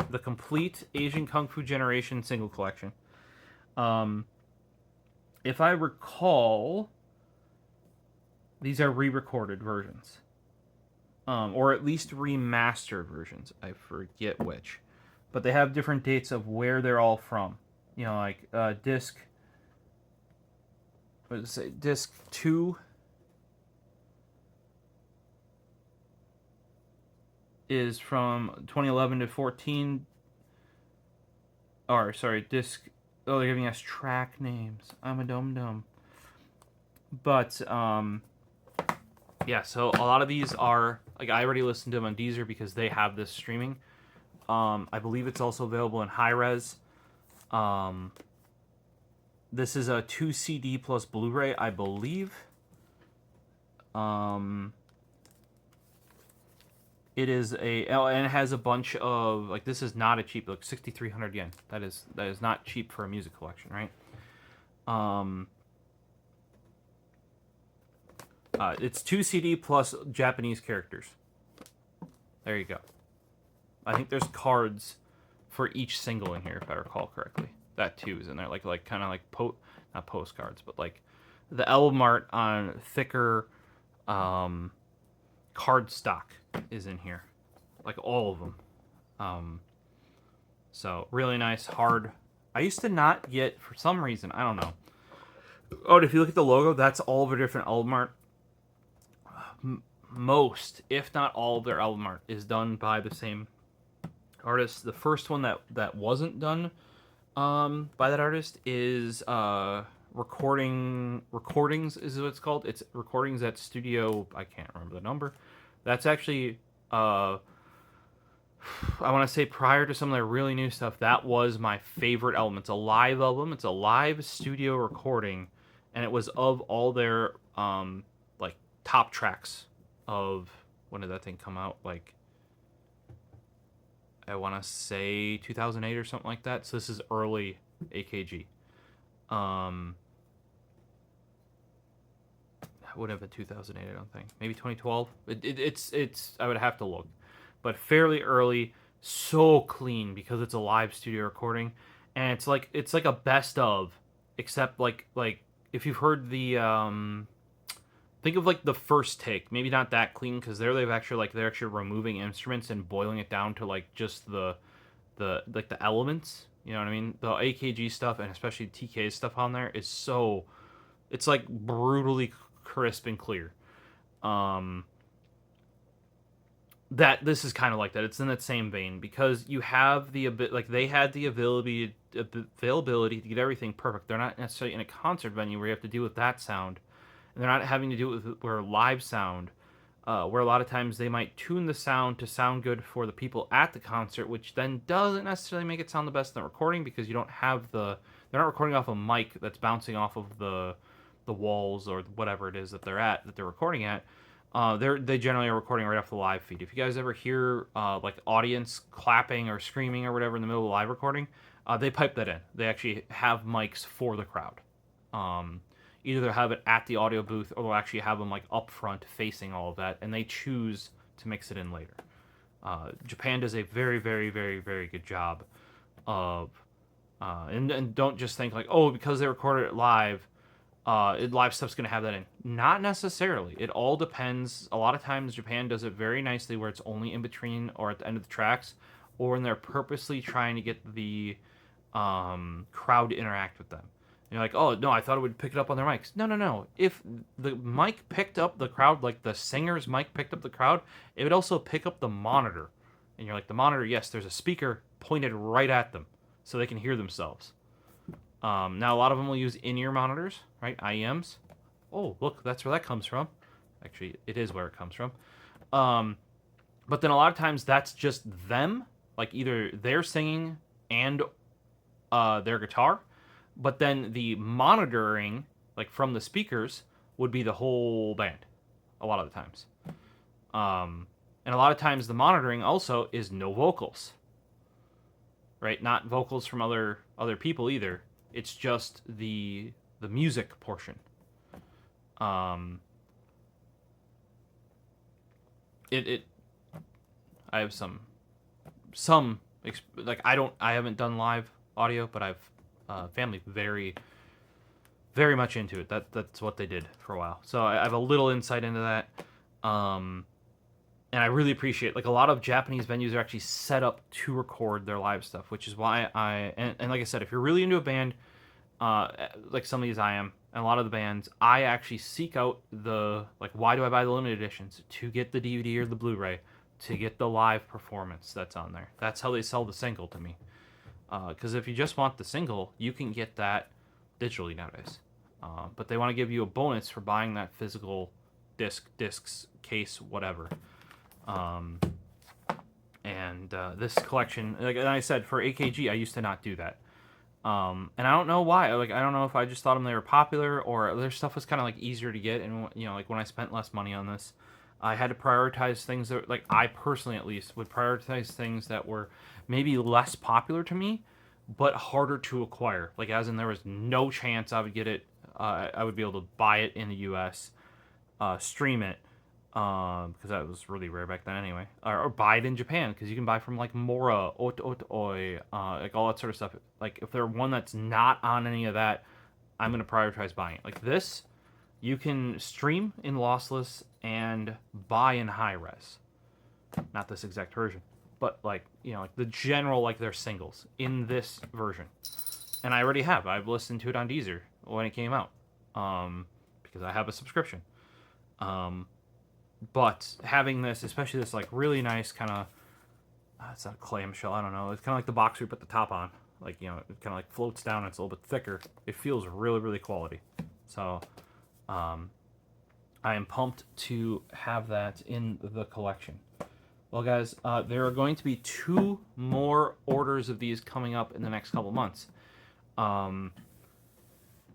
S1: the complete Asian Kung Fu Generation single collection. If I recall, these are re-recorded versions. Or at least remastered versions. I forget which. But they have different dates of where they're all from. You know, like disc... What does it say? Disc 2 is from 2011 to 14. Or, sorry, disc... Oh, they're giving us track names. I'm a dum-dum. But, yeah, so a lot of these are... Like, I already listened to them on Deezer because they have this streaming. I believe it's also available in high-res. This is a 2 CD plus Blu-ray, I believe. It is a... Oh, and it has a bunch of... Like, this is not a cheap... Like, 6,300 yen. That is not cheap for a music collection, right? It's 2 CD plus Japanese characters. There you go. I think there's cards for each single in here, if I recall correctly. That too is in there, like kind of like not postcards, but like the album art on thicker card stock is in here, like all of them. So really nice, hard. I used to not get, for some reason, I don't know. Oh, and if you look at the logo, that's all of their different album art. Most, if not all, of their album art is done by the same artist. The first one that wasn't done by that artist is recordings is what it's called. It's Recordings at Studio, I can't remember the number. That's actually I want to say prior to some of their really new stuff, that was my favorite album. It's a live album. It's a live studio recording, and it was of all their like top tracks of, when did that thing come out? Like, I want to say 2008 or something like that. So this is early AKG. That would have been 2008, I don't think. Maybe 2012. It's. I would have to look, but fairly early. So clean because it's a live studio recording, and it's like a best of, except like if you've heard the think of like the first take, maybe not that clean because they're actually removing instruments and boiling it down to like just the like the elements. You know what I mean? The AKG stuff and especially TK stuff on there is so, it's like brutally crisp and clear. That this is kind of like that. It's in that same vein because you have the like they had the availability to get everything perfect. They're not necessarily in a concert venue where you have to deal with that sound, and they're not having to do it with where live sound, where a lot of times they might tune the sound to sound good for the people at the concert, which then doesn't necessarily make it sound the best in the recording because you don't have they're not recording off a mic that's bouncing off of the walls or whatever it is that they're recording at. They generally are recording right off the live feed. If you guys ever hear like audience clapping or screaming or whatever in the middle of a live recording, they pipe that in. They actually have mics for the crowd. Either they'll have it at the audio booth or they'll actually have them like up front facing all of that, and they choose to mix it in later. Japan does a very, very, very, very good job of, and don't just think like, oh, because they recorded it live, live stuff's going to have that in. Not necessarily. It all depends. A lot of times Japan does it very nicely where it's only in between or at the end of the tracks, or when they're purposely trying to get the crowd to interact with them. And you're like, oh, no, I thought it would pick it up on their mics. No, no, no. If the mic picked up the crowd, like the singer's mic picked up the crowd, it would also pick up the monitor. And you're like, the monitor, yes, there's a speaker pointed right at them so they can hear themselves. Now, a lot of them will use in-ear monitors, right? IEMs. Oh, look, that's where that comes from. Actually, it is where it comes from. But then a lot of times that's just them, like either they're singing and their guitar, but then the monitoring, like from the speakers, would be the whole band a lot of the times. And a lot of times the monitoring also is no vocals, right? Not vocals from other people either. It's just the music portion. I have some like I haven't done live audio, but I've family very, very much into it. That's what they did for a while. So I have a little insight into that. And I really appreciate, like, a lot of Japanese venues are actually set up to record their live stuff, which is why and like I said, if you're really into a band, like some of these I am, and a lot of the bands, I actually seek out why do I buy the limited editions? To get the DVD or the Blu-ray, to get the live performance that's on there. That's how they sell the single to me. Because if you just want the single, you can get that digitally nowadays. But they want to give you a bonus for buying that physical discs, case, whatever. This collection, like I said, for AKG, I used to not do that. And I don't know why. Like, I don't know if I just thought they were popular or their stuff was kind of like easier to get. And like when I spent less money on this, I had to prioritize things that, like, I personally at least would prioritize things that were maybe less popular to me, but harder to acquire. Like, as in, there was no chance I would get it. I would be able to buy it in the U.S., stream it, because that was really rare back then anyway, or buy it in Japan because you can buy from like Mora, Oi, like all that sort of stuff. Like, if they're one that's not on any of that, I'm gonna prioritize buying it. Like this, you can stream in lossless and buy in high res. Not this exact version, but like like the general, like their singles in this version. And I already have. I've listened to it on Deezer when it came out, because I have a subscription. But having this, especially this like really nice kind of, it's not a clamshell, I don't know. It's kind of like the box we put the top on. Like, it kind of like floats down. It's a little bit thicker. It feels really, really quality. So, I am pumped to have that in the collection. Well, guys, there are going to be 2 more orders of these coming up in the next couple months.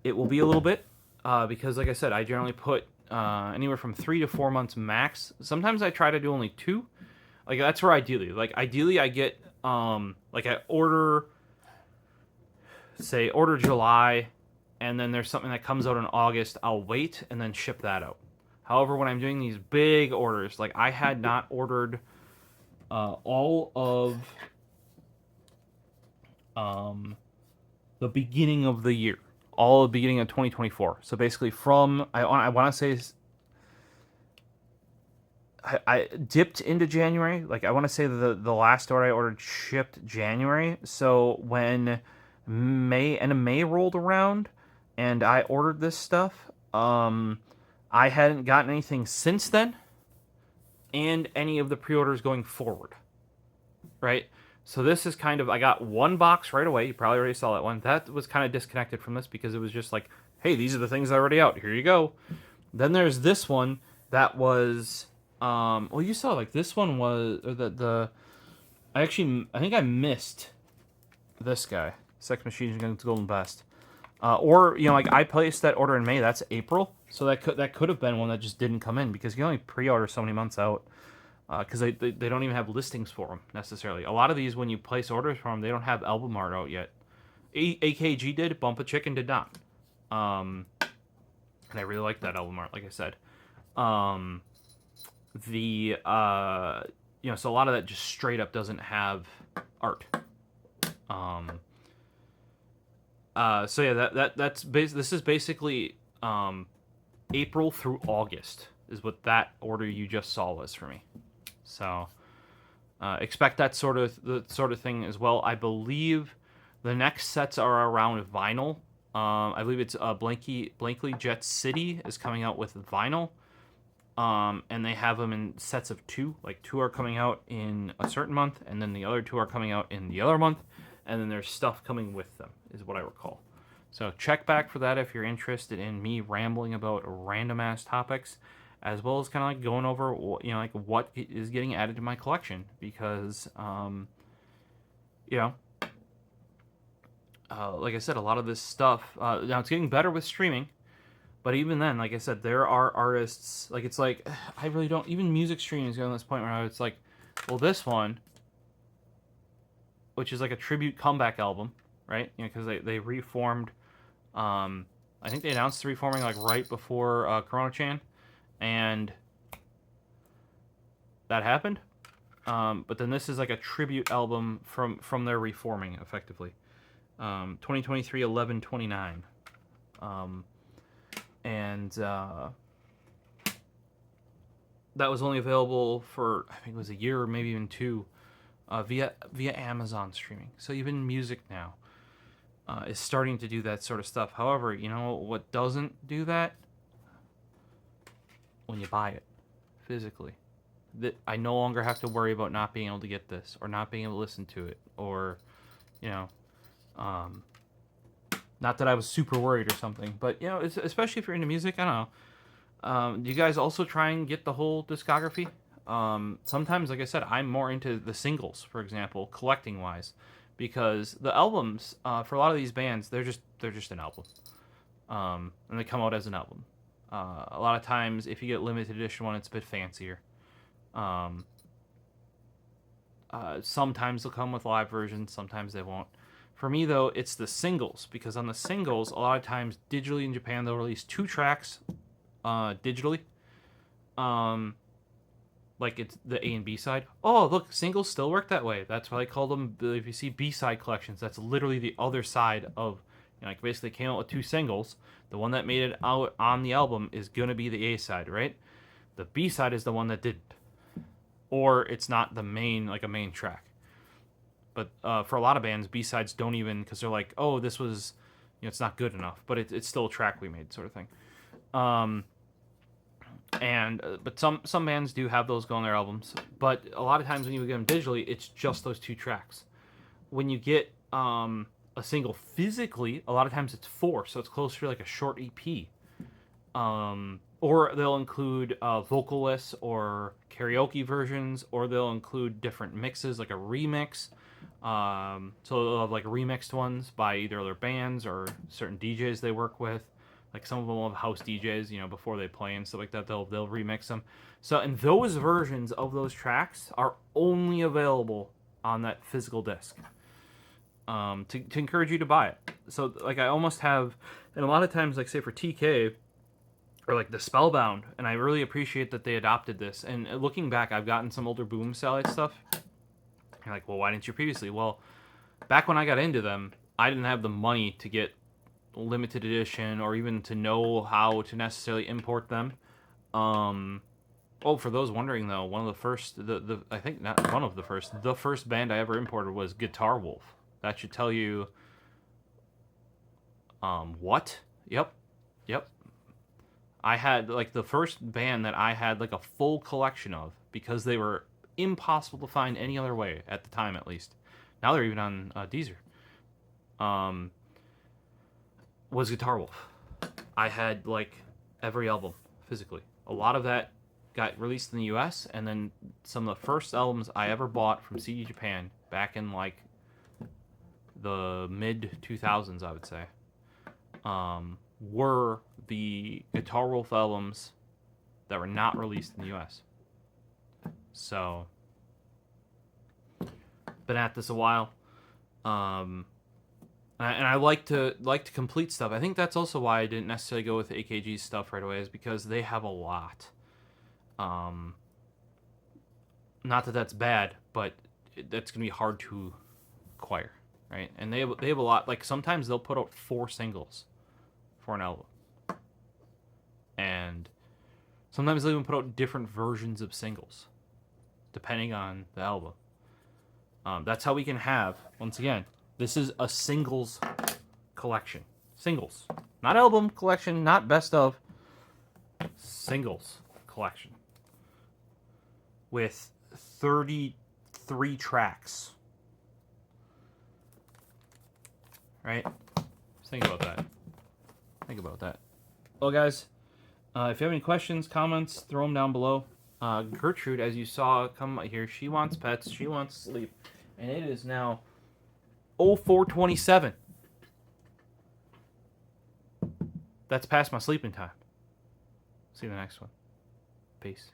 S1: It will be a little bit, because like I said, I generally put anywhere from 3 to 4 months max. Sometimes I try to do only 2. Like, that's where ideally I get, like, I order say order July, and then there's something that comes out in August, I'll wait and then ship that out. However, when I'm doing these big orders, like I had not ordered all of the beginning of the year, all of the beginning of 2024. So basically, from I want to say I dipped into January. Like I want to say the last order I ordered shipped January. So when end of May rolled around, and I ordered this stuff, I hadn't gotten anything since then, and any of the pre-orders going forward, right? So this is kind of, I got one box right away. You probably already saw that one. That was kind of disconnected from this because it was just like, hey, these are the things that are already out. Here you go. Then there's this one that was, well, you saw, like, this one was, or I think I missed this guy, Sex Machine Guns Golden Best. Or, you know, like, I placed that order in May. That's April. So that could have been one that just didn't come in because you can only pre-order so many months out. Because they don't even have listings for them, necessarily. A lot of these, when you place orders for them, they don't have album art out yet. AKG did, Bump a Chicken did not. And I really like that album art, like I said. You know, so a lot of that just straight up doesn't have art. So yeah, this is basically April through August is what that order you just saw was for me. So expect that sort of thing as well. I believe the next sets are around vinyl. I believe it's Blankly Jet City is coming out with vinyl. And they have them in sets of 2. Like 2 are coming out in a certain month, and then the other 2 are coming out in the other month, and then there's stuff coming with them, is what I recall. So check back for that if you're interested in me rambling about random ass topics, as well as kind of like going over, you know, like what is getting added to my collection, because, you know, like I said, a lot of this stuff, now it's getting better with streaming, but even then, like I said, there are artists, like it's like, I really don't, even music streaming is going to this point where it's like, well, this one, which is like a tribute comeback album, right? You know, because they reformed, I think they announced the reforming like right before Corona-chan, and that happened. But then this is like a tribute album from their reforming, effectively. 2023 11/29. And that was only available for, I think it was a year or maybe even 2, via Amazon streaming. So even music now is starting to do that sort of stuff. However, you know what doesn't do that? When you buy it physically. That I no longer have to worry about not being able to get this, or not being able to listen to it, or, you know, not that I was super worried or something, but, you know, especially if you're into music, I don't know. Do you guys also try and get the whole discography? Sometimes, like I said, I'm more into the singles, for example, collecting wise, because the albums, for a lot of these bands, they're just an album, and they come out as an album. A lot of times, if you get limited edition one, it's a bit fancier. Sometimes they'll come with live versions, sometimes they won't. For me, though, it's the singles, because on the singles, a lot of times, digitally in Japan, they'll release 2 tracks digitally. Like it's the A and B side. Oh, look, singles still work that way. That's why they call them, if you see B-side collections, that's literally the other side of, you know, like basically came out with 2 singles. The one that made it out on the album is going to be the A side, right? The B side is the one that didn't. Or it's not the main, like a main track. But for a lot of bands, B-sides don't even, because they're like, oh, this was, you know, it's not good enough, but it's still a track we made, sort of thing. But some bands do have those go on their albums. But a lot of times when you get them digitally, it's just those 2 tracks. When you get a single physically, a lot of times it's 4, so it's closer to like a short EP. Or they'll include vocalists or karaoke versions, or they'll include different mixes, like a remix. So they'll have like remixed ones by either other bands or certain DJs they work with. Like some of them will have house DJs, you know, before they play and stuff like that. They'll remix them. So, and those versions of those tracks are only available on that physical disc. to encourage you to buy it. So like I almost have, and a lot of times like say for TK or like the Spellbound, and I really appreciate that they adopted this. And looking back, I've gotten some older Boom Satellite stuff. You're like, well, why didn't you previously? Well, back when I got into them, I didn't have the money to get limited edition or even to know how to necessarily import them. Oh, for those wondering though, one of the first, I think not one of the first band I ever imported was Guitar Wolf. That should tell you. What? Yep. I had like the first band that I had like a full collection of because they were impossible to find any other way at the time, at least. Now they're even on Deezer. Was Guitar Wolf. I had like every album physically. A lot of that got released in the US, and then some of the first albums I ever bought from CD Japan back in like the mid 2000s, I would say, were the Guitar Wolf albums that were not released in the US. So, been at this a while, and I like to complete stuff. I think that's also why I didn't necessarily go with AKG's stuff right away, is because they have a lot. Not that that's bad, but that's gonna be hard to acquire, right? And they have a lot. Like sometimes they'll put out 4 singles for an album, and sometimes they'll even put out different versions of singles depending on the album. That's how we can have, once again, this is a singles collection. Singles, not album collection, not best of. Singles collection with 33 tracks. Right? Just think about that. Well, guys, if you have any questions, comments, throw them down below. Gertrude, as you saw come here, she wants pets, she wants sleep, and it is now 04:27. That's past my sleeping time. See you in the next one. Peace.